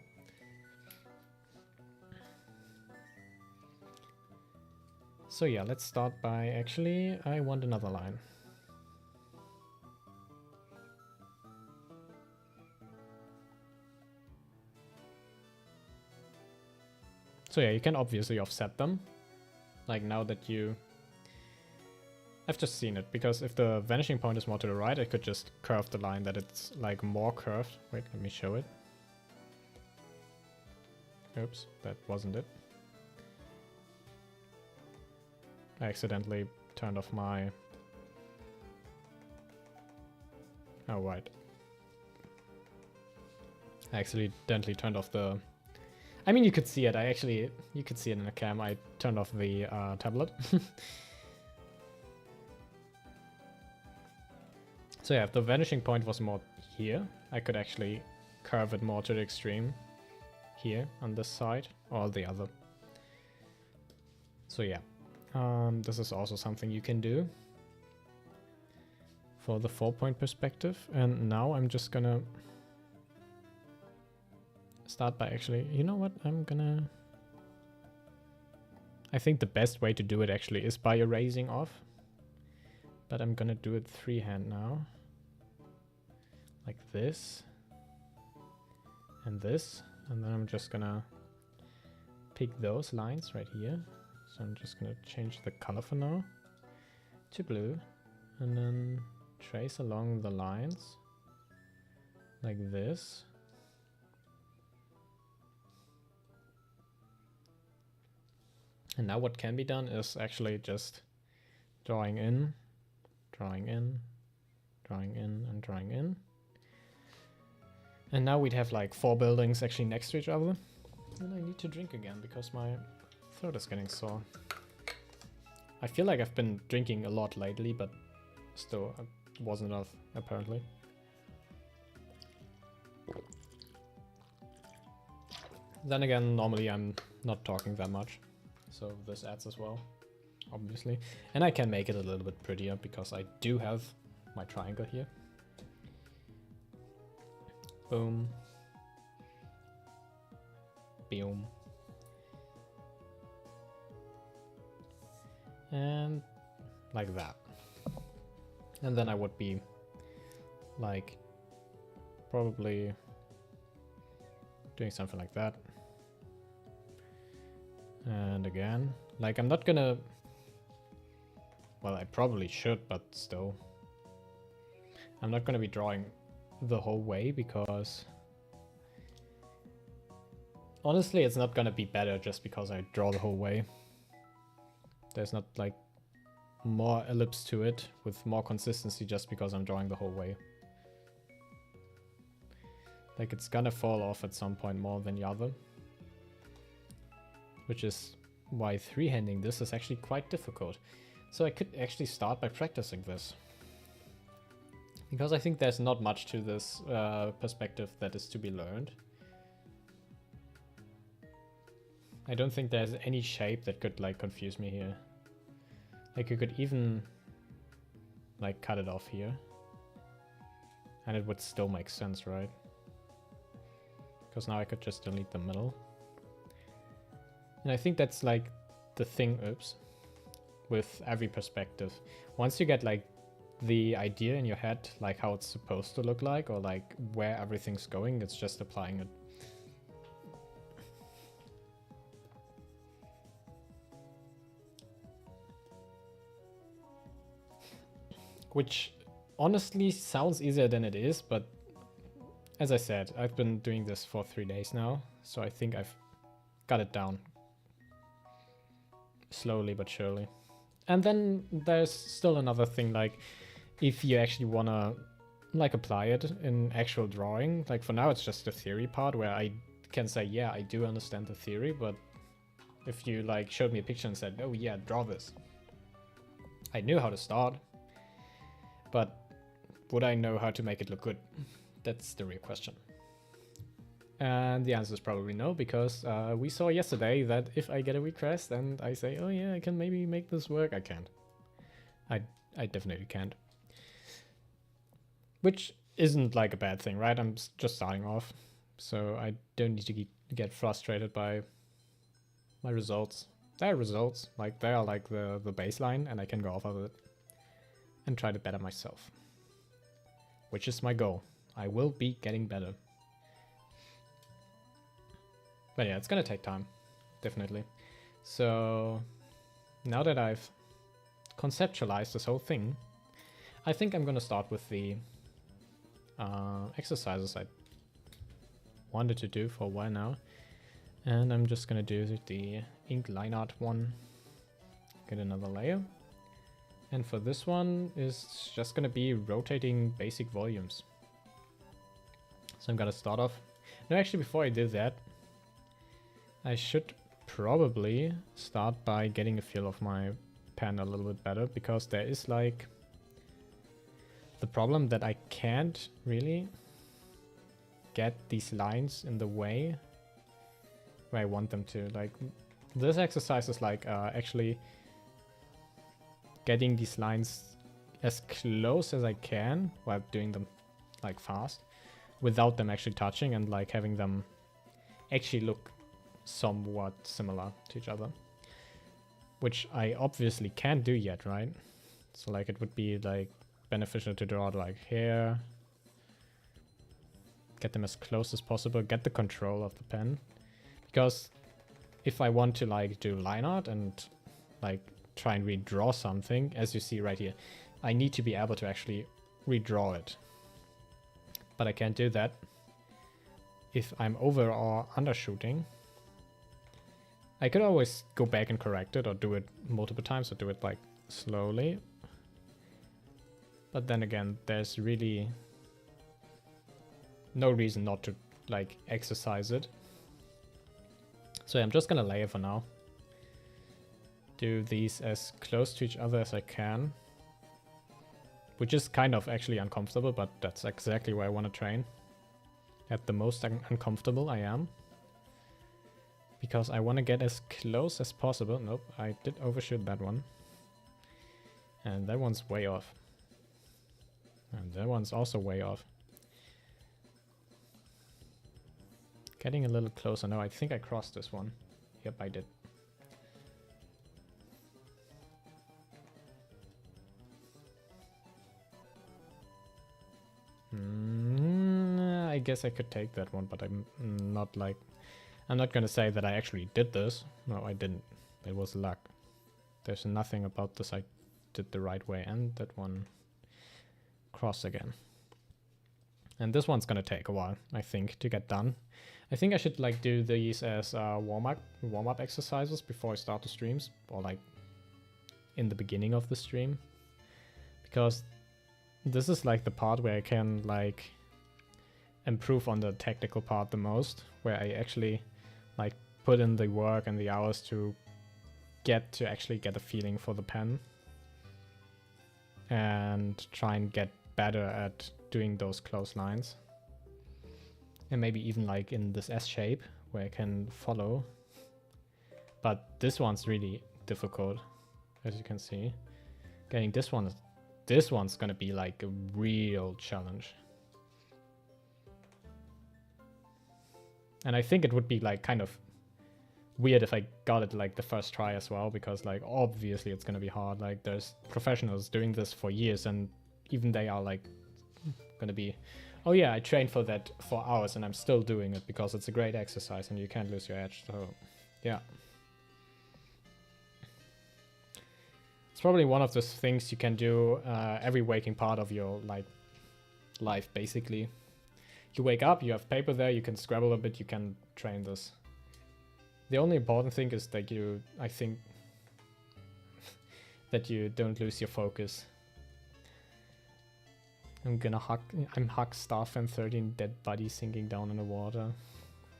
So yeah, let's start by actually, I want another line. So yeah, you can obviously offset them. Like now that I've just seen it, because if the vanishing point is more to the right, I could just curve the line that it's like more curved. Wait, let me show it. Oops, that wasn't it. I accidentally turned off my... Oh, right. I accidentally turned off the... I mean, you could see it. You could see it in the cam. I turned off the tablet. So yeah, if the vanishing point was more here, I could actually curve it more to the extreme here on this side or the other. So yeah, this is also something you can do for the 4-point perspective. And now I'm just gonna start by actually, you know what, I think the best way to do it actually is by erasing off, but I'm gonna do it freehand now. Like this and this, and then I'm just gonna pick those lines right here. So I'm just gonna change the color for now to blue and then trace along the lines like this. And now what can be done is actually just drawing in, drawing in, drawing in, and drawing in. And now we'd have like 4 buildings actually next to each other. And I need to drink again because my throat is getting sore. I feel like I've been drinking a lot lately, but still it wasn't enough apparently. Then again, normally I'm not talking that much, so this adds as well, obviously. And I can make it a little bit prettier because I do have my triangle here. Boom. Boom. And like that. And then I would be like probably doing something like that. And again, like I'm not gonna, well, I probably should, but still. I'm not gonna be drawing the whole way because honestly it's not gonna be better just because I draw the whole way. There's not like more ellipse to it with more consistency just because I'm drawing the whole way. Like it's gonna fall off at some point more than the other. which is why three-handing this is actually quite difficult. So I could actually start by practicing this. Because I think there's not much to this perspective that is to be learned. I don't think there's any shape that could like confuse me here. Like you could even like cut it off here. And it would still make sense, right? Because now I could just delete the middle. And I think that's like the thing, oops, with every perspective. Once you get like the idea in your head, like how it's supposed to look like, or like where everything's going, it's just applying it. Which honestly sounds easier than it is, but as I said, I've been doing this for 3 days now, so I think I've got it down. Slowly but surely. And then there's still another thing, like if you actually wanna like apply it in actual drawing, like for now it's just the theory part where I can say, yeah, I do understand the theory, but if you like showed me a picture and said, oh yeah, draw this, I knew how to start, but would I know how to make it look good? That's the real question. And the answer is probably no, because we saw yesterday that if I get a request and I say, oh yeah, I can maybe make this work, I can't. I definitely can't. Which isn't like a bad thing, right? I'm just starting off, so I don't need to get frustrated by my results. They're results, like they are like the baseline, and I can go off of it and try to better myself. Which is my goal. I will be getting better. But yeah, it's gonna take time, definitely. So now that I've conceptualized this whole thing, I think I'm gonna start with the exercises I wanted to do for a while now. And I'm just gonna do the ink line art one. Get another layer. And for this one, is just gonna be rotating basic volumes. So I'm gonna start off. No, actually, before I do that, I should probably start by getting a feel of my pen a little bit better, because there is like the problem that I can't really get these lines in the way where I want them to. Like this exercise is like actually getting these lines as close as I can while doing them like fast, without them actually touching, and like having them actually look somewhat similar to each other, which I obviously can't do yet, right? So like it would be like beneficial to draw like here, get them as close as possible, get the control of the pen, because if I want to like do line art and like try and redraw something, as you see right here, I need to be able to actually redraw it, but I can't do that if I'm over or undershooting. I could always go back and correct it, or do it multiple times, or do it like slowly. But then again, there's really no reason not to like exercise it. So I'm just gonna layer for now. Do these as close to each other as I can. Which is kind of actually uncomfortable, but that's exactly where I want to train. At the most uncomfortable I am. Because I want to get as close as possible. Nope, I did overshoot that one. And that one's way off. And that one's also way off. Getting a little closer. No, I think I crossed this one. Yep, I did. I guess I could take that one, but I'm not like... I'm not gonna say that I actually did this. No, I didn't. It was luck. There's nothing about this I did the right way. And that one cross again. And this one's gonna take a while, I think, to get done. I think I should like do these as warm-up exercises before I start the streams, or like in the beginning of the stream, because this is like the part where I can like improve on the technical part the most, where I actually like put in the work and the hours to actually get a feeling for the pen and try and get better at doing those close lines. And maybe even like in this S shape where I can follow. But this one's really difficult, as you can see. Getting this one's gonna be like a real challenge. And I think it would be like kind of weird if I got it like the first try as well, because like obviously it's gonna be hard. Like there's professionals doing this for years and even they are like gonna be, oh yeah, I trained for that for hours and I'm still doing it because it's a great exercise and you can't lose your edge. So yeah. It's probably one of those things you can do every waking part of your like life basically. You wake up, you have paper there, you can Scrabble a bit, you can train this. The only important thing is that I think, that you don't lose your focus. I'm Huck Starfan 13 dead body sinking down in the water.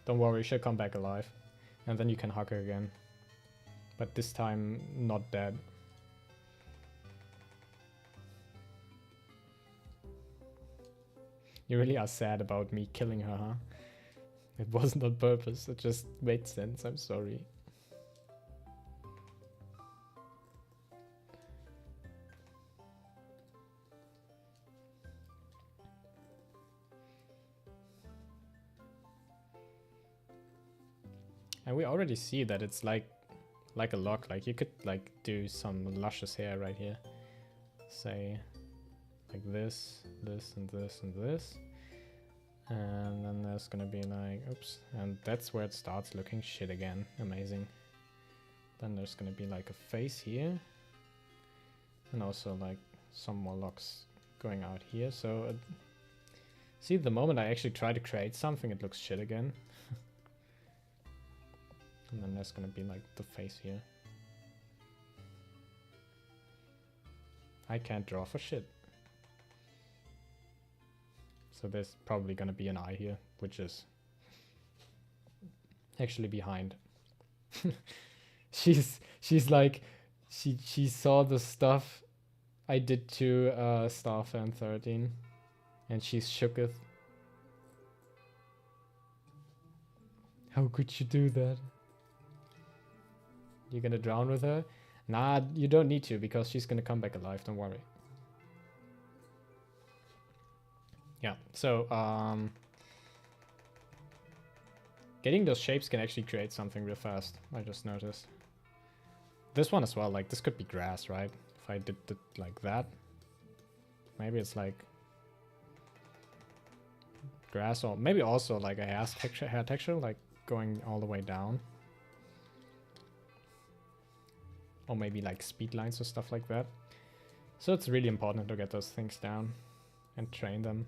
Don't worry, she'll come back alive. And then you can hug her again. But this time, not dead. You really are sad about me killing her, huh? It wasn't on purpose, it just made sense, I'm sorry. And we already see that it's like a lock, like you could like do some luscious hair right here. Say like this, this and this and this. And then there's gonna be like, oops, and that's where it starts looking shit again. Amazing. Then there's gonna be like a face here. And also like some more locks going out here. So see, the moment I actually try to create something, it looks shit again. And then there's gonna be like the face here. I can't draw for shit. So there's probably gonna be an eye here, which is actually behind. she's like, she saw the stuff I did to Starfan 13 and she's shooketh. How could you do that? You're gonna drown with her? Nah, you don't need to because she's gonna come back alive, don't worry. Yeah, so getting those shapes can actually create something real fast, I just noticed. This one as well, like this could be grass, right? If I did it like that. Maybe it's like grass, or maybe also like a hair texture, like going all the way down. Or maybe like speed lines or stuff like that. So it's really important to get those things down and train them.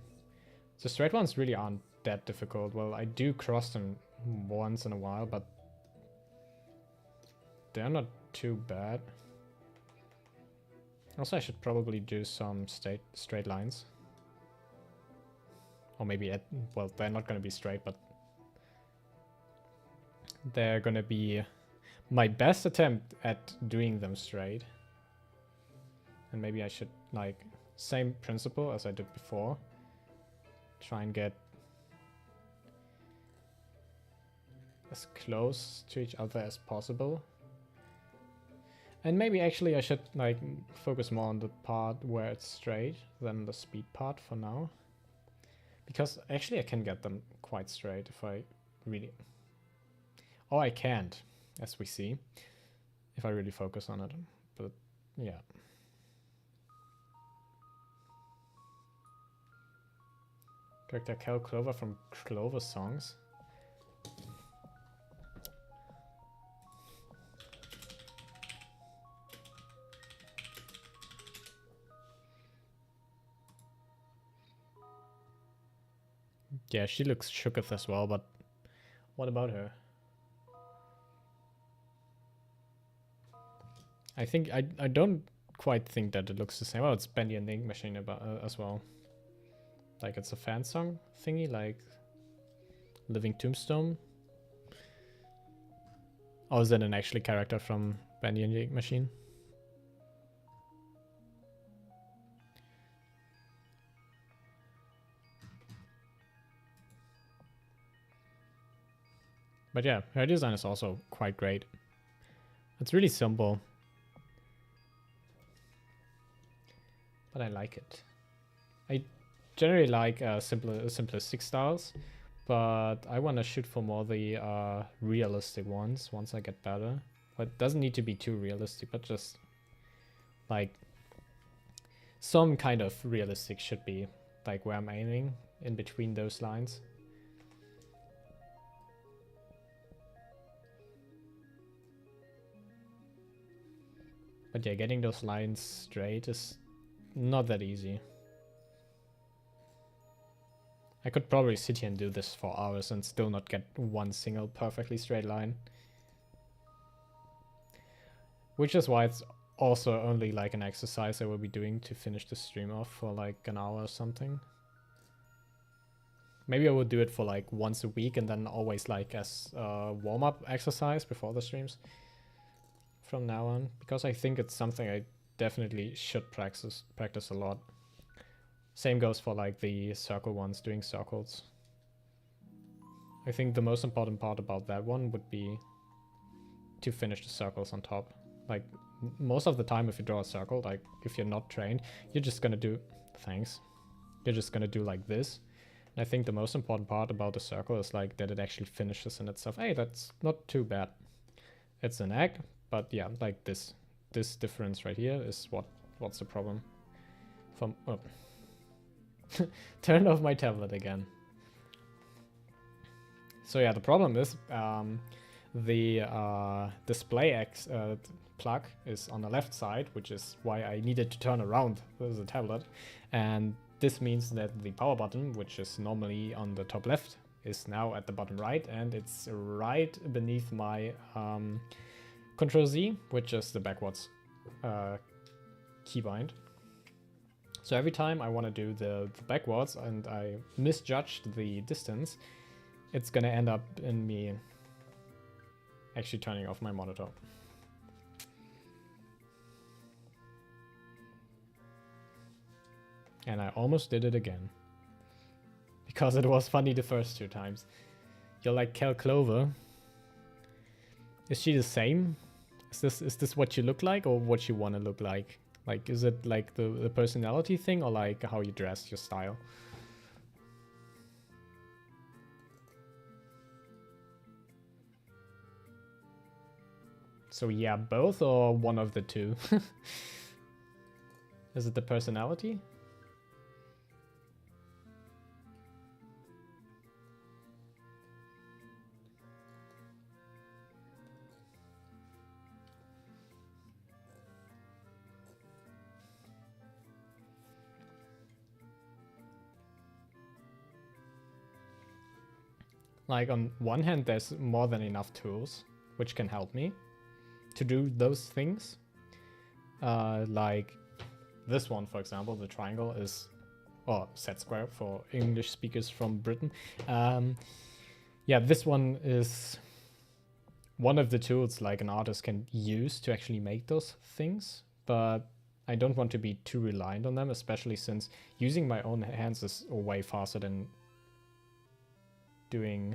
The straight ones really aren't that difficult. Well, I do cross them once in a while, but they're not too bad. Also, I should probably do some straight lines. Or maybe, well, they're not going to be straight, but they're going to be my best attempt at doing them straight. And maybe I should, like, same principle as I did before. Try and get as close to each other as possible. And maybe actually I should like focus more on the part where it's straight than the speed part for now. Because actually I can get them quite straight if I really... Or I can't, as we see, if I really focus on it. But yeah. Character Cal Clover from Clover Songs. Yeah, she looks shooketh as well, but what about her? I think I don't quite think that it looks the same. Well, it's Bendy and the Ink Machine as well. Like it's a fan song thingy, like Living Tombstone. Or is it an actually character from Banyan Machine? But yeah, her design is also quite great. It's really simple. But I like it. I generally like simplistic styles, but I want to shoot for more the realistic ones once I get better. But it doesn't need to be too realistic, but just like some kind of realistic should be like where I'm aiming in between those lines. But yeah, getting those lines straight is not that easy. I could probably sit here and do this for hours and still not get one single perfectly straight line. Which is why it's also only like an exercise I will be doing to finish the stream off for like an hour or something. Maybe I will do it for like once a week and then always like as a warm-up exercise before the streams from now on, because I think it's something I definitely should practice a lot. Same goes for like the circle ones, doing circles. I think the most important part about that one would be to finish the circles on top. Like most of the time if you draw a circle, like if you're not trained, you're just gonna do, thanks, you're just gonna do like this. And I think the most important part about the circle is like that it actually finishes in itself. Hey, that's not too bad. It's an egg, but yeah, like this difference right here is what's the problem. From turn off my tablet again. So yeah, the problem is the display X plug is on the left side, which is why I needed to turn around the tablet, and this means that the power button, which is normally on the top left, is now at the bottom right, and it's right beneath my Control Z, which is the backwards keybind. So every time I want to do the backwards and I misjudged the distance, it's gonna end up in me actually turning off my monitor. And I almost did it again. Because it was funny the first 2 times. You're like Kel Clover. Is she the same? Is this what you look like or what you want to look like? Like, is it like the personality thing or like how you dress, your style? So yeah, both or one of the two? Is it the personality? Like on one hand, there's more than enough tools which can help me to do those things. Like this one, for example, the triangle is, or set square for English speakers from Britain. Yeah, this one is one of the tools like an artist can use to actually make those things, but I don't want to be too reliant on them, especially since using my own hands is way faster than doing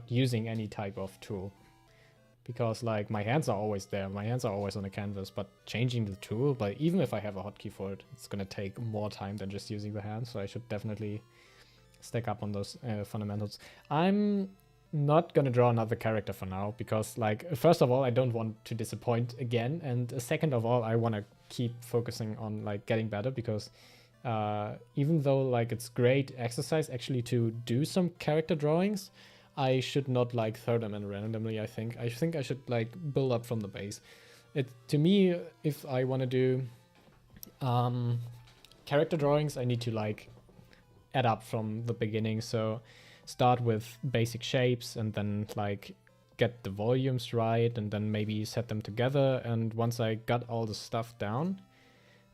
using any type of tool, because like my hands are always there, my hands are always on the canvas, but changing the tool, but even if I have a hotkey for it, it's gonna take more time than just using the hands, so I should definitely stack up on those fundamentals. I'm not gonna draw another character for now, because like first of all I don't want to disappoint again, and second of all I want to keep focusing on like getting better, because even though like it's great exercise actually to do some character drawings, I should not like throw them in randomly. I think I should like build up from the base. It, to me, if I want to do character drawings, I need to like add up from the beginning. So start with basic shapes and then like get the volumes right and then maybe set them together. And once I got all the stuff down,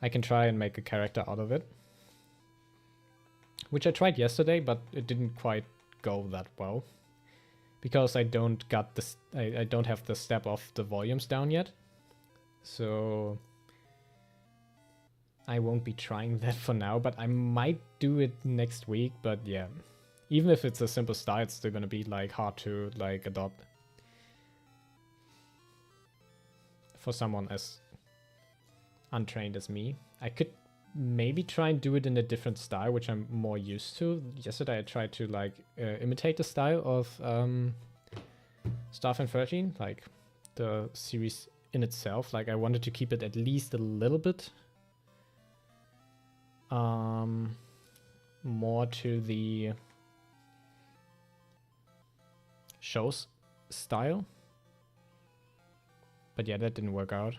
I can try and make a character out of it. which I tried yesterday, but it didn't quite go that well because I don't got this. I don't have the step of the volumes down yet, so I won't be trying that for now. But I might do it next week. But yeah, even if it's a simple style, it's still gonna be like hard to like adopt for someone as untrained as me. I could maybe try and do it in a different style, which I'm more used to. Yesterday I tried to like imitate the style of Starfan 13, like the series in itself. Like I wanted to keep it at least a little bit more to the show's style. But yeah, that didn't work out.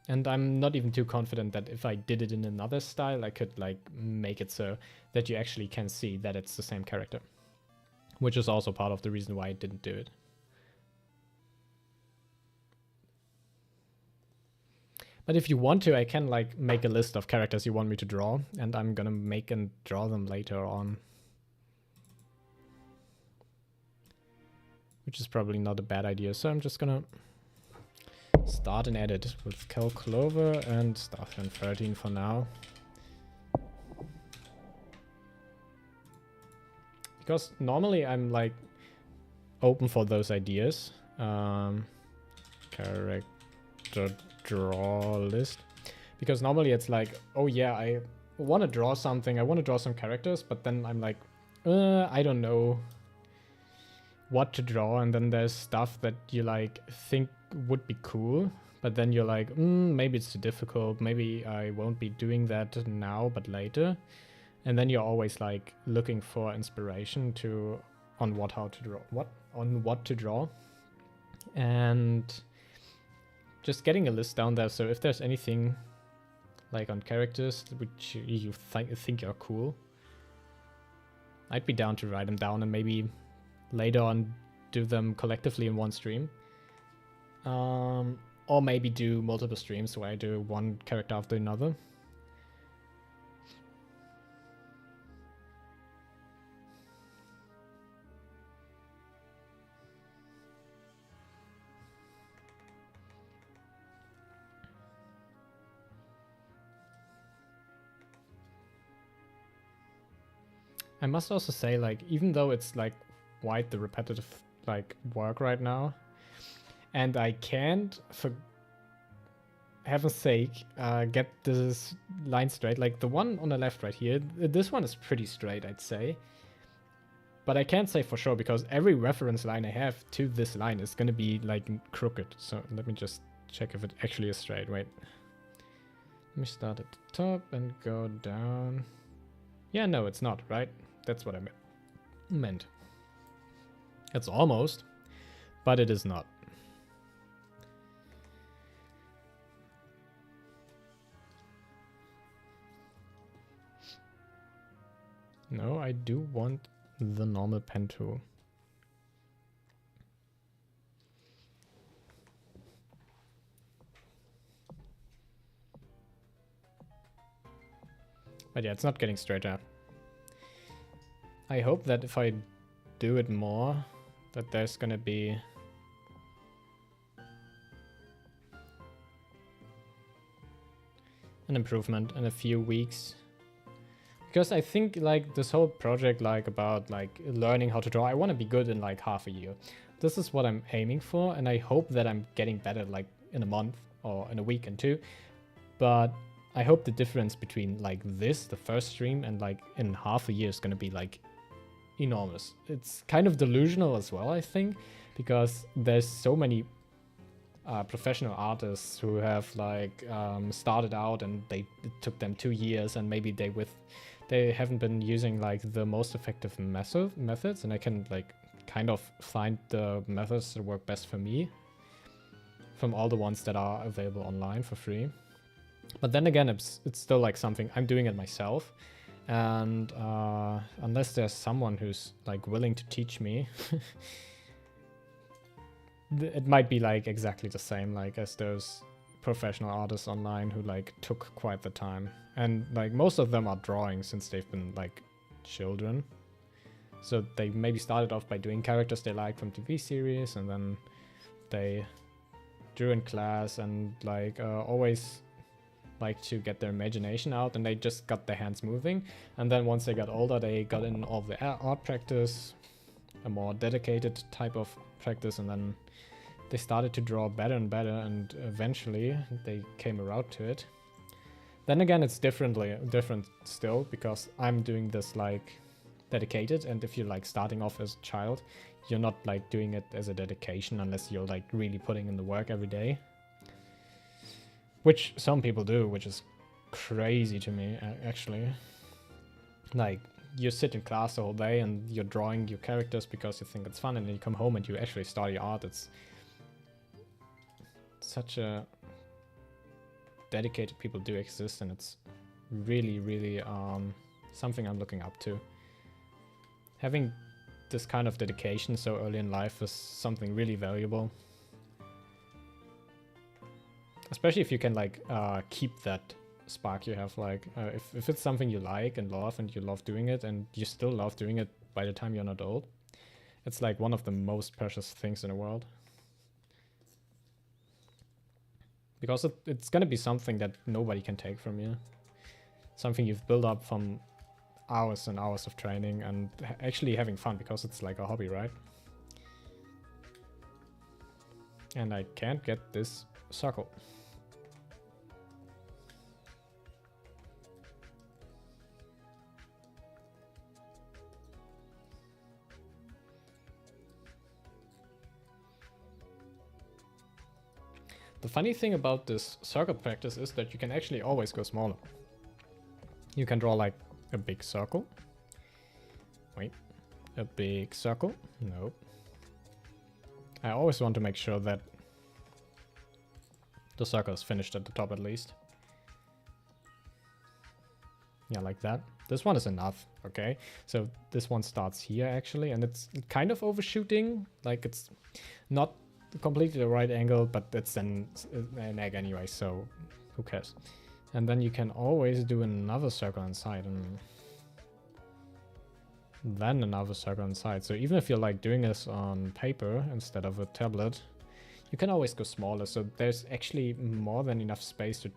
And I'm not even too confident that if I did it in another style, I could like make it so that you actually can see that it's the same character. Which is also part of the reason why I didn't do it. But if you want to, I can like make a list of characters you want me to draw, and I'm gonna make and draw them later on. Which is probably not a bad idea, so I'm just gonna start and edit with Cal Clover and Starfan 13 for now. Because normally I'm like open for those ideas. Character draw list. Because normally it's like, oh yeah, I want to draw something, I want to draw some characters, but then I'm like, I don't know what to draw, and then there's stuff that you like think would be cool, but then you're like, maybe it's too difficult, maybe I won't be doing that now but later, and then you're always like looking for inspiration on what to draw, and just getting a list down there. So if there's anything like on characters which you think are cool, I'd be down to write them down and maybe later on do them collectively in one stream. Or maybe do multiple streams where I do one character after another. I must also say, like, even though it's like quite the repetitive like work right now, and I can't, for heaven's sake, get this line straight. Like the one on the left right here, this one is pretty straight, I'd say. But I can't say for sure because every reference line I have to this line is going to be like crooked. So let me just check if it actually is straight. Wait. Let me start at the top and go down. Yeah, no, it's not, right? That's what I meant. It's almost, but it is not. No, I do want the normal pen tool. But yeah, it's not getting straighter. I hope that if I do it more, that there's gonna be an improvement in a few weeks. Because I think like this whole project, like about like learning how to draw, I want to be good in like half a year. This is what I'm aiming for, and I hope that I'm getting better like in a month or in a week and two. But I hope the difference between like this, the first stream, and like in half a year is gonna be like enormous. It's kind of delusional as well, I think, because there's so many professional artists who have like started out and it took them 2 years, and maybe they haven't been using like the most effective methods, and I can like kind of find the methods that work best for me from all the ones that are available online for free. But then again, it's still like something I'm doing it myself, and unless there's someone who's like willing to teach me, it might be like exactly the same like as those professional artists online who like took quite the time, and like most of them are drawing since they've been like children. So they maybe started off by doing characters they liked from TV series, and then they drew in class and like always like to get their imagination out, and they just got their hands moving. And then once they got older, they got in all the art practice, a more dedicated type of practice, and then they started to draw better and better, and eventually they came around to it. Then again, it's different still, because I'm doing this like dedicated, and if you're like starting off as a child, you're not like doing it as a dedication unless you're like really putting in the work every day, which some people do, which is crazy to me actually. Like, you sit in class the whole day and you're drawing your characters because you think it's fun, and then you come home and you actually study art. It's such a dedicated people do exist, and it's really, really something I'm looking up to. Having this kind of dedication so early in life is something really valuable. Especially if you can like keep that spark you have, like if it's something you like and you love doing it, and you still love doing it by the time you're not old, it's like one of the most precious things in the world. Because it's gonna be something that nobody can take from you. Something you've built up from hours and hours of training and actually having fun, because it's like a hobby, right? And I can't get this circle. The funny thing about this circle practice is that you can actually always go smaller. You can draw like a big circle. Wait, a big circle? Nope. I always want to make sure that the circle is finished at the top at least. Yeah, like that. This one is enough, okay? So this one starts here actually, and it's kind of overshooting. Like, it's not completely the right angle, but it's an egg anyway, so who cares? And then you can always do another circle inside, and then another circle inside. So even if you're like doing this on paper instead of a tablet, you can always go smaller. So there's actually more than enough space to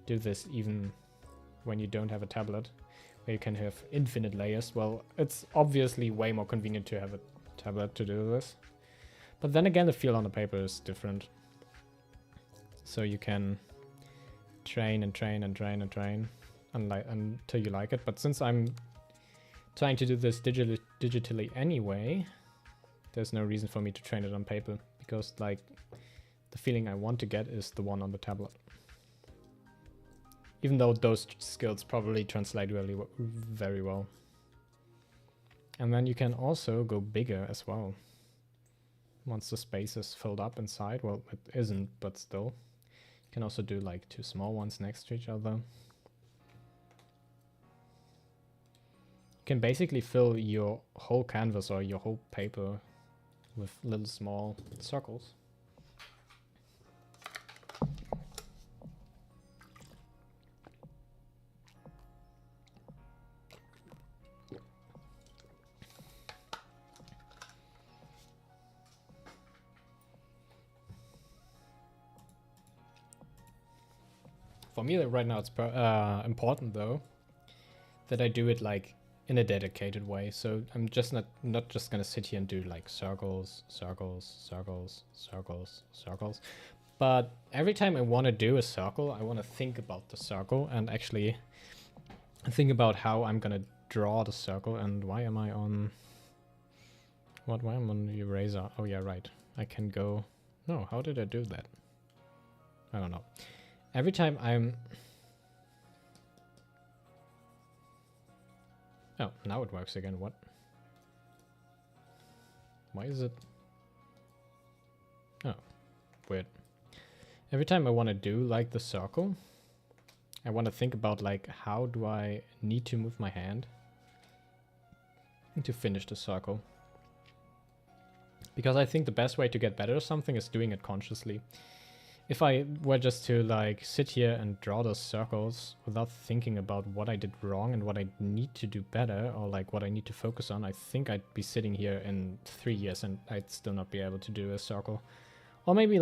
do this even when you don't have a tablet, where you can have infinite layers. Well, it's obviously way more convenient to have a tablet to do this. But then again, the feel on the paper is different. So you can train and train and train and train until you like it. But since I'm trying to do this digitally anyway, there's no reason for me to train it on paper, because like the feeling I want to get is the one on the tablet. Even though those skills probably translate very well. And then you can also go bigger as well. Once the space is filled up inside, well, it isn't, but still. You can also do like two small ones next to each other. You can basically fill your whole canvas or your whole paper with little small circles. For me right now it's important though that I do it like in a dedicated way. So I'm just not just gonna sit here and do like circles, circles, circles, circles, circles. But every time I want to do a circle, I want to think about the circle and actually think about how I'm gonna draw the circle. And why am I on why am I on the eraser? Oh yeah, right. I can go. No, how did I do that? I don't know. Every time I'm... Oh, now it works again. What? Why is it... Oh, weird. Every time I want to do like the circle, I want to think about like how do I need to move my hand to finish the circle. Because I think the best way to get better at something is doing it consciously. if I were just to like sit here and draw those circles without thinking about what I did wrong and what I need to do better, or like what I need to focus on, I think I'd be sitting here in 3 years and I'd still not be able to do a circle. Or maybe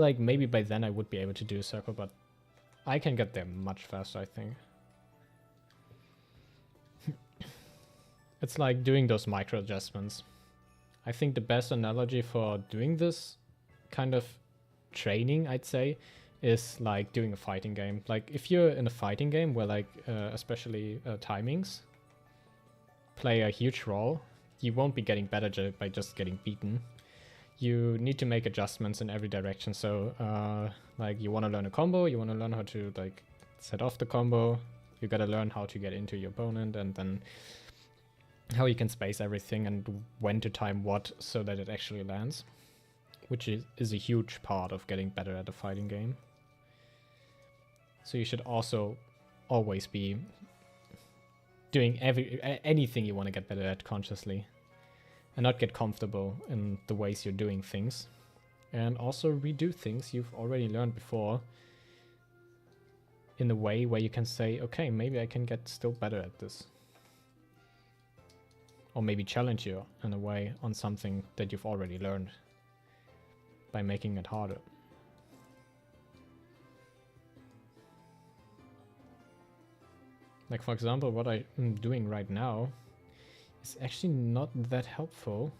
by then I would be able to do a circle, but I can get there much faster, I think. It's like doing those micro adjustments. I think the best analogy for doing this kind of training, I'd say, is like doing a fighting game. Like if you're in a fighting game where like especially timings play a huge role, you won't be getting better by just getting beaten. You need to make adjustments in every direction. So like you want to learn a combo, you want to learn how to like set off the combo, you gotta learn how to get into your opponent, and then how you can space everything and when to time what so that it actually lands, which is a huge part of getting better at a fighting game. So you should also always be doing anything you want to get better at consciously, and not get comfortable in the ways you're doing things, and also redo things you've already learned before in a way where you can say, okay, maybe I can get still better at this. Or maybe challenge you in a way on something that you've already learned by making it harder. Like for example, what I'm doing right now is actually not that helpful,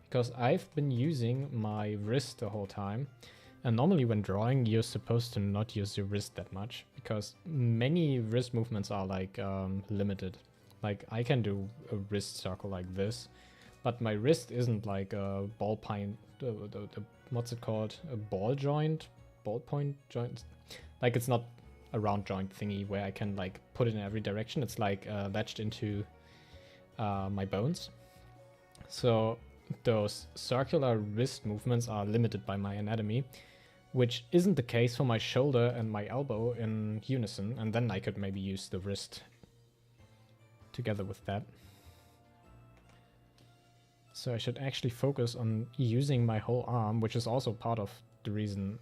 because I've been using my wrist the whole time. And normally when drawing, you're supposed to not use your wrist that much, because many wrist movements are like limited. Like I can do a wrist circle like this, but my wrist isn't like a ball point, what's it called? A ball point joint? Like it's not a round joint thingy where I can like put it in every direction. It's like latched into my bones. So those circular wrist movements are limited by my anatomy, which isn't the case for my shoulder and my elbow in unison, and then I could maybe use the wrist together with that. So I should actually focus on using my whole arm, which is also part of the reason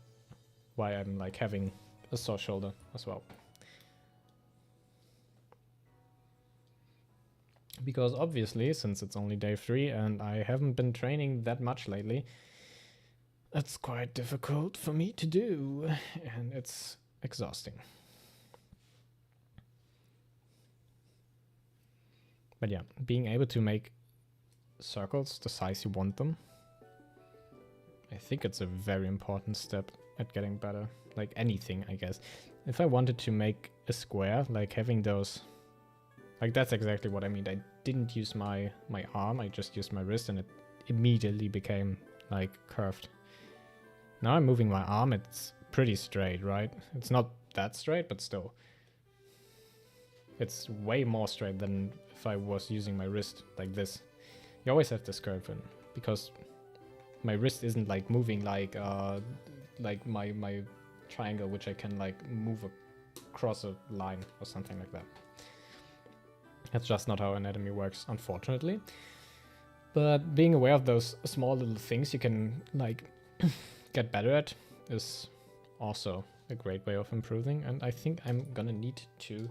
why I'm like having a sore shoulder as well. Because obviously, since it's only day 3 and I haven't been training that much lately, it's quite difficult for me to do, and it's exhausting. But yeah, being able to make circles the size you want them, I think it's a very important step at getting better. Like anything, I guess. If I wanted to make a square, like having those, like that's exactly what I mean. I didn't use my arm, I just used my wrist, and it immediately became like curved. Now I'm moving my arm, it's pretty straight, right? It's not that straight, but still. It's way more straight than if I was using my wrist like this. You always have this curve in, because my wrist isn't like moving like my triangle, which I can like move across a line or something like that. That's just not how anatomy works, unfortunately. But being aware of those small little things you can like get better at is also a great way of improving. And I think I'm gonna need to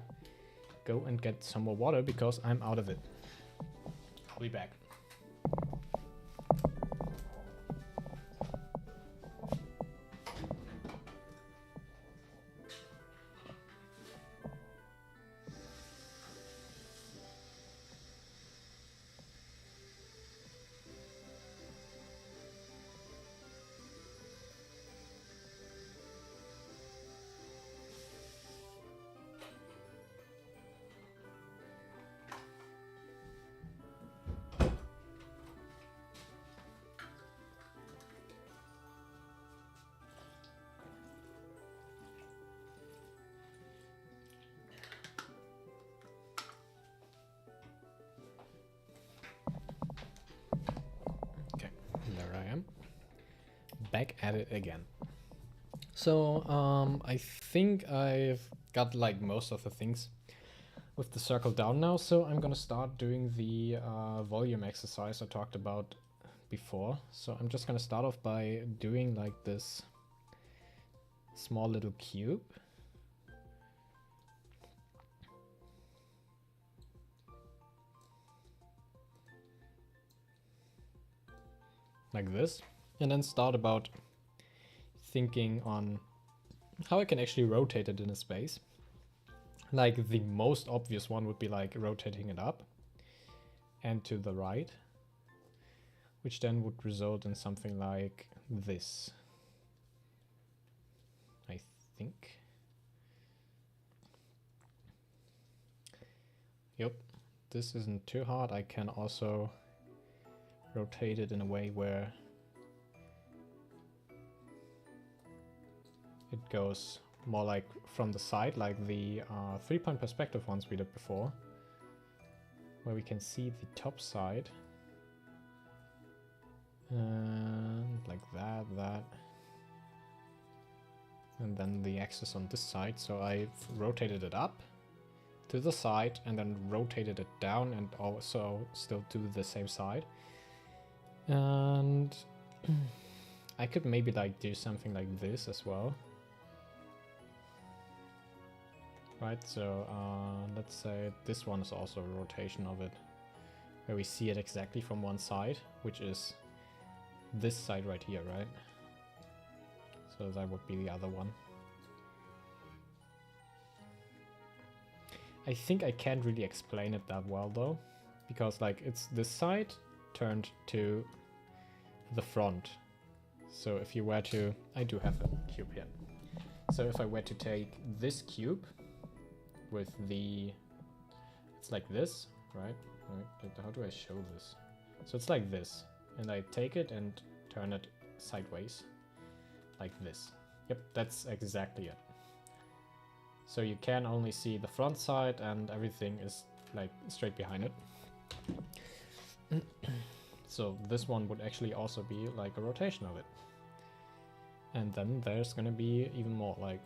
go and get some more water because I'm out of it. I'll be back. Back at it again. So I think I've got like most of the things with the circle down now, so I'm gonna start doing the volume exercise I talked about before. So I'm just gonna start off by doing like this small little cube. Like this. And then start about thinking on how I can actually rotate it in a space. Like the most obvious one would be like rotating it up and to the right, which then would result in something like this, I think. Yep, this isn't too hard. I can also rotate it in a way where it goes more like from the side, like the 3-point perspective ones we did before, where we can see the top side. And like that. And then the axis on this side. So I've rotated it up to the side and then rotated it down and also still to the same side. And I could maybe like do something like this as well. Right, so let's say this one is also a rotation of it, where we see it exactly from one side, which is this side right here, right? So that would be the other one. I think I can't really explain it that well though, because like it's this side turned to the front. So if you were to, I do have a cube here. So if I were to take this cube with the, it's like this, right? How do I show this? So it's like this, and I take it and turn it sideways, like this. Yep, that's exactly it. So you can only see the front side and everything is like straight behind it. So this one would actually also be like a rotation of it. And then there's gonna be even more like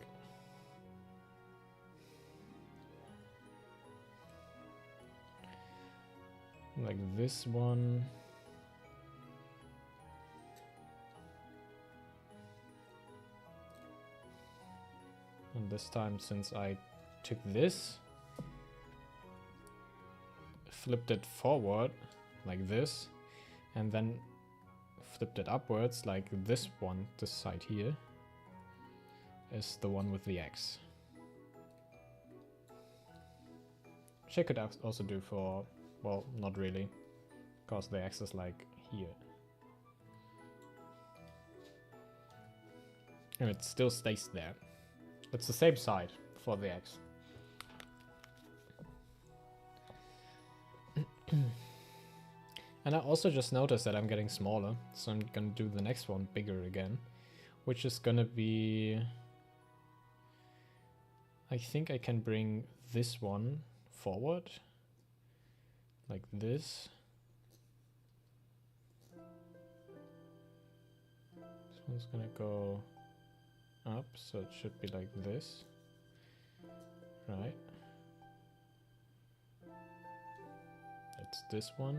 this one. And this time, since I took this, flipped it forward like this, and then flipped it upwards like this one, this side here, is the one with the X. Which I could also do for, well, not really, because the X is like here. And it still stays there. It's the same side for the X. And I also just noticed that I'm getting smaller, so I'm gonna do the next one bigger again, which is gonna be, I think I can bring this one forward, like this. This one's gonna go up, so it should be like this, right? It's this one.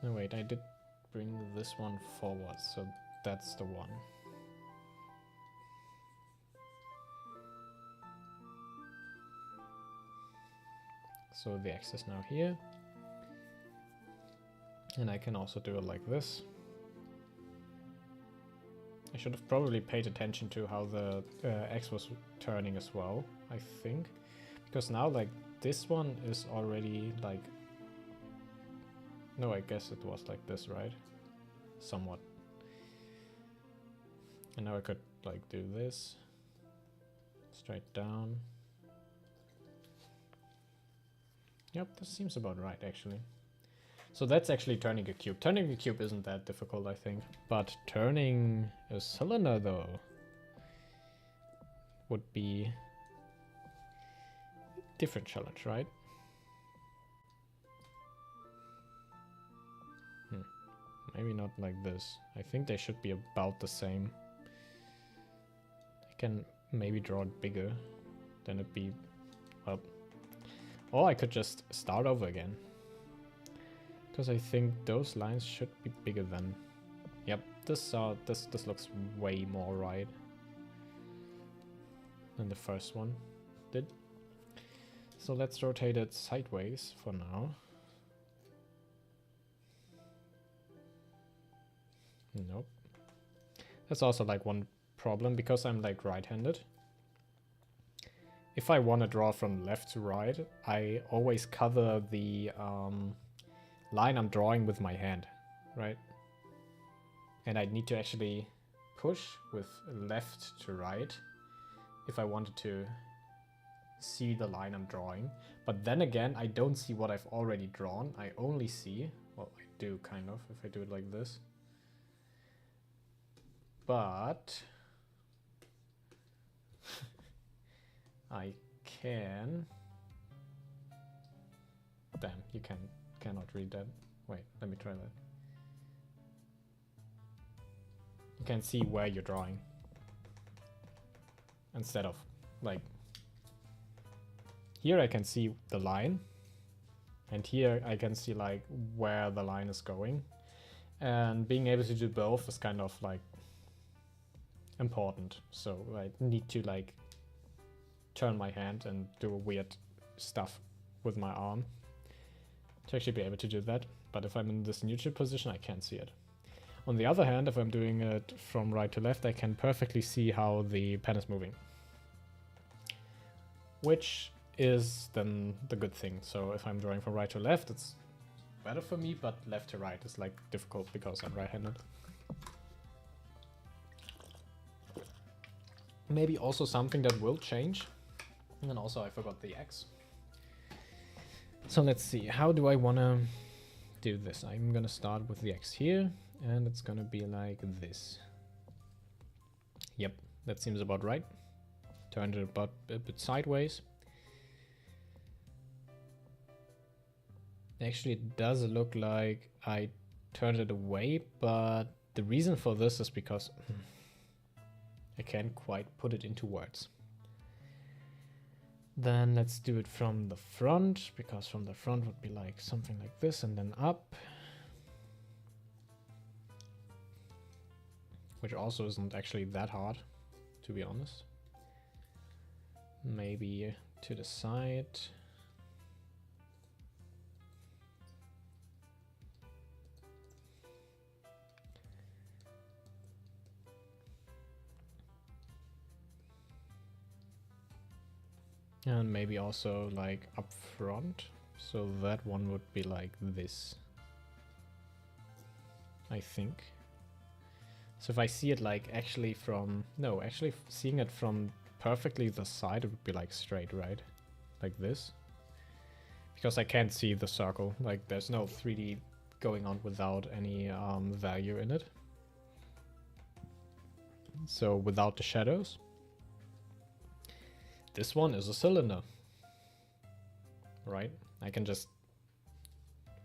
No, wait, I did bring this one forward, so that's the one. So the X is now here. And I can also do it like this. I should have probably paid attention to how the X was turning as well, I think. Because now, like, this one is already, like... No, I guess it was like this, right? Somewhat. And now I could, like, do this. Straight down. Yep, this seems about right, actually. So that's actually turning a cube. Turning a cube isn't that difficult, I think. But turning a cylinder, though, would be a different challenge, right? Maybe not like this. I think they should be about the same. I can maybe draw it bigger. Then it'd be, well... Or I could just start over again. Because I think those lines should be bigger than... Yep, this looks way more right. than the first one did. So let's rotate it sideways for now. Nope. That's also like one problem because I'm like right-handed. If I want to draw from left to right, I always cover the line I'm drawing with my hand, right? And I need to actually push with left to right if I wanted to see the line I'm drawing. But then again, I don't see what I've already drawn. I only see, well, I do kind of, if I do it like this. But I can... Damn, you cannot read that. Wait, let me try that. You can see where you're drawing. Instead of, like... Here I can see the line. And here I can see, like, where the line is going. And being able to do both is kind of, like, important. So I need to, like, turn my hand and do weird stuff with my arm to actually be able to do that. But if I'm in this neutral position, I can't see it. On the other hand, if I'm doing it from right to left, I can perfectly see how the pen is moving. Which is then the good thing. So if I'm drawing from right to left, it's better for me, but left to right is like difficult because I'm right-handed. Maybe also something that will change. And then also I forgot the X. So let's see, how do I want to do this? I'm going to start with the X here, and it's going to be like this. Yep, that seems about right. Turn it about a bit sideways. Actually, it does look like I turned it away, but the reason for this is because I can't quite put it into words. Then let's do it from the front, because from the front would be like something like this and then up. Which also isn't actually that hard, to be honest. Maybe to the side. And maybe also like up front, so that one would be like this, I think. So if I see it like actually from, no, actually seeing it from perfectly the side, it would be like straight, right? Like this. Because I can't see the circle, like there's no 3D going on without any value in it. So without the shadows. This one is a cylinder, right? I can just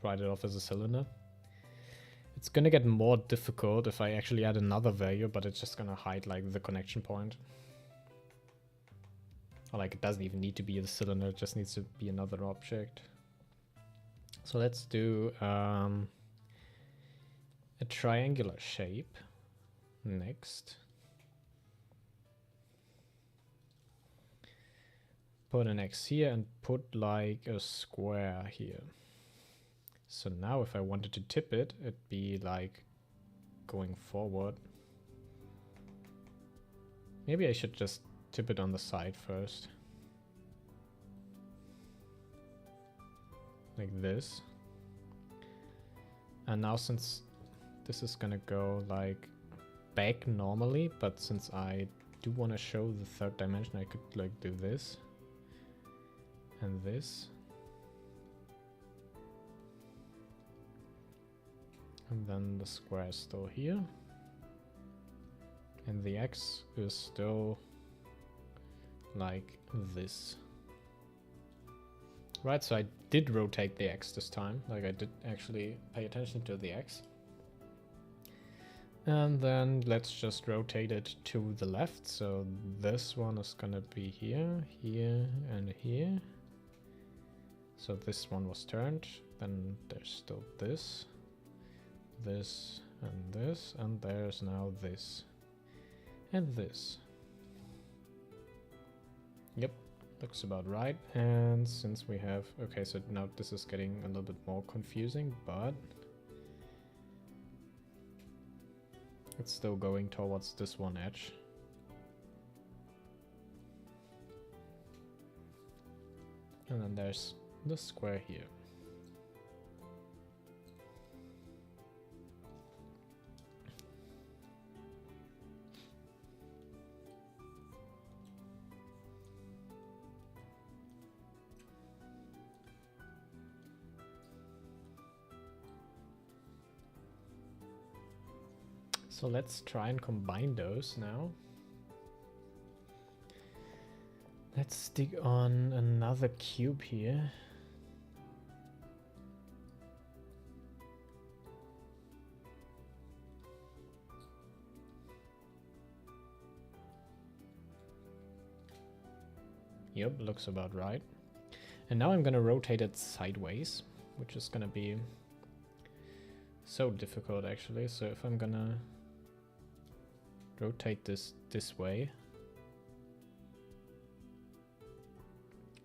write it off as a cylinder. It's gonna get more difficult if I actually add another value, but it's just gonna hide like the connection point. Or like it doesn't even need to be a cylinder, it just needs to be another object. So let's do a triangular shape next. Put an X here and put like a square here. So now if I wanted to tip it, it'd be like going forward. Maybe I should just tip it on the side first. Like this. And now since this is gonna go like back normally, but since I do want to show the third dimension, I could like do this. And this. And then the square is still here. And the X is still like this. Right, so I did rotate the X this time. Like I did actually pay attention to the X. And then let's just rotate it to the left. So this one is gonna be here, here, and here. So this one was turned, then there's still this, and there's now this, and this. Yep, looks about right. And since we have... Okay, so now this is getting a little bit more confusing, but... it's still going towards this one edge. And then there's the square here. So let's try and combine those now. Let's stick on another cube here. Yep, looks about right. And now I'm gonna rotate it sideways, which is gonna be so difficult actually. So if I'm gonna rotate this way,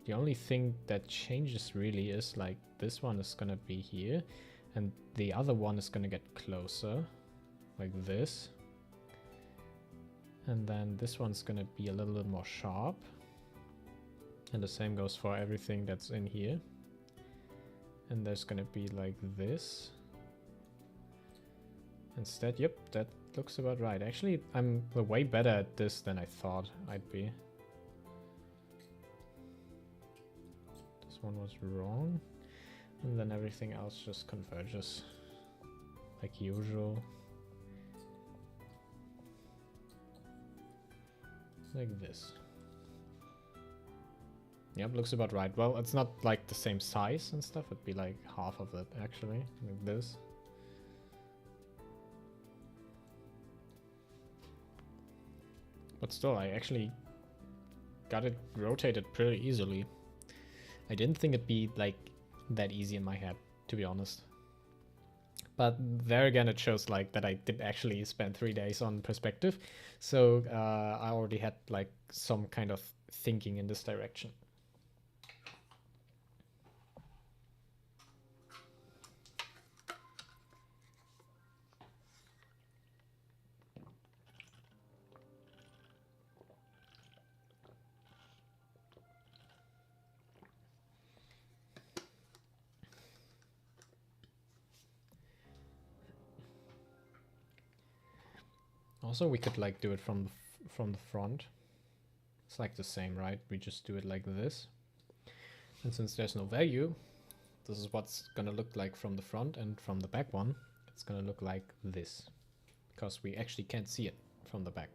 the only thing that changes really is like this one is gonna be here and the other one is gonna get closer like this, and then this one's gonna be a little bit more sharp, and the same goes for everything that's in here. And there's gonna be like this instead. Yep, that looks about right. Actually, I'm way better at this than I thought I'd be. This one was wrong. And then everything else just converges like usual. Like this. Yep, looks about right. Well, it's not like the same size and stuff. It'd be like half of it actually, like this. But still, I actually got it rotated pretty easily. I didn't think it'd be like that easy in my head, to be honest. But there again, it shows like that I did actually spend 3 days on perspective. So I already had like some kind of thinking in this direction. Also, we could like do it from the front. It's like the same, right? We just do it like this. And since there's no value, this is what's gonna look like from the front, and from the back one, it's gonna look like this. Because we actually can't see it from the back.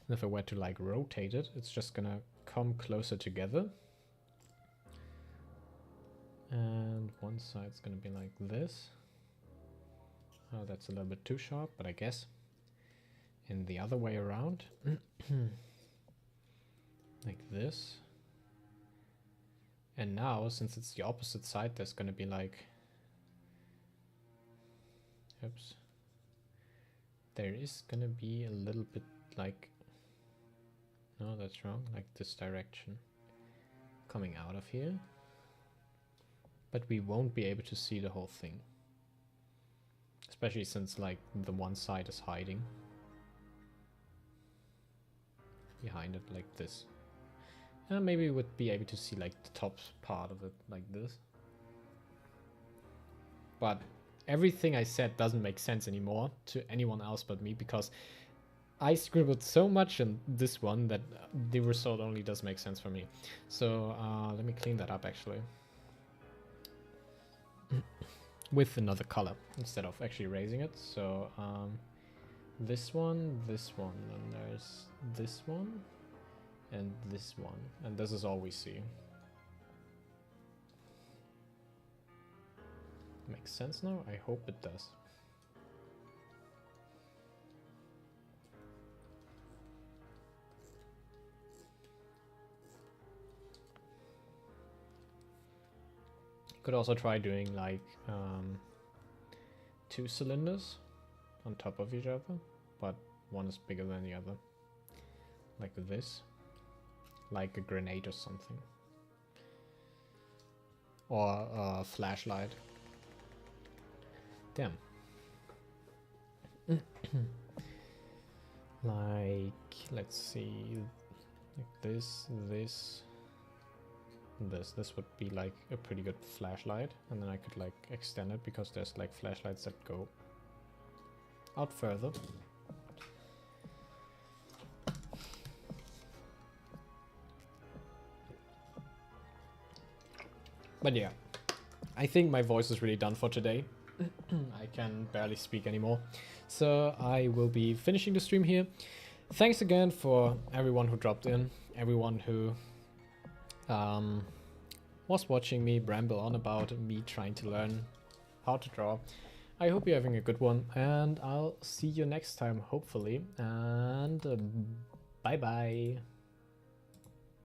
And if I were to like rotate it, it's just gonna come closer together. And one side's gonna be like this. Oh, that's a little bit too sharp, but I guess in the other way around. Like this. And now, since it's the opposite side, there's gonna be like... Oops. There is gonna be a little bit like... No, that's wrong. Like this direction. Coming out of here. But we won't be able to see the whole thing. Especially since like the one side is hiding behind it like this. And maybe we would be able to see like the top part of it like this. But everything I said doesn't make sense anymore to anyone else but me, because I scribbled so much in this one that the result only does make sense for me. So let me clean that up actually. With another color instead of actually erasing it. So this one, and there's this one, and this one, and this is all we see. Makes sense now? I hope it does. Could also try doing like 2 cylinders on top of each other, but one is bigger than the other, like this. like a grenade or something. Or a flashlight. Damn. Like, let's see, like this would be like a pretty good flashlight, and then I could like extend it because there's like flashlights that go out further. But yeah, I think my voice is really done for today. I can barely speak anymore. So I will be finishing the stream here. Thanks again for everyone who dropped in, everyone who was watching me bramble on about me trying to learn how to draw. I hope you're having a good one, and I'll see you next time, hopefully. And bye bye.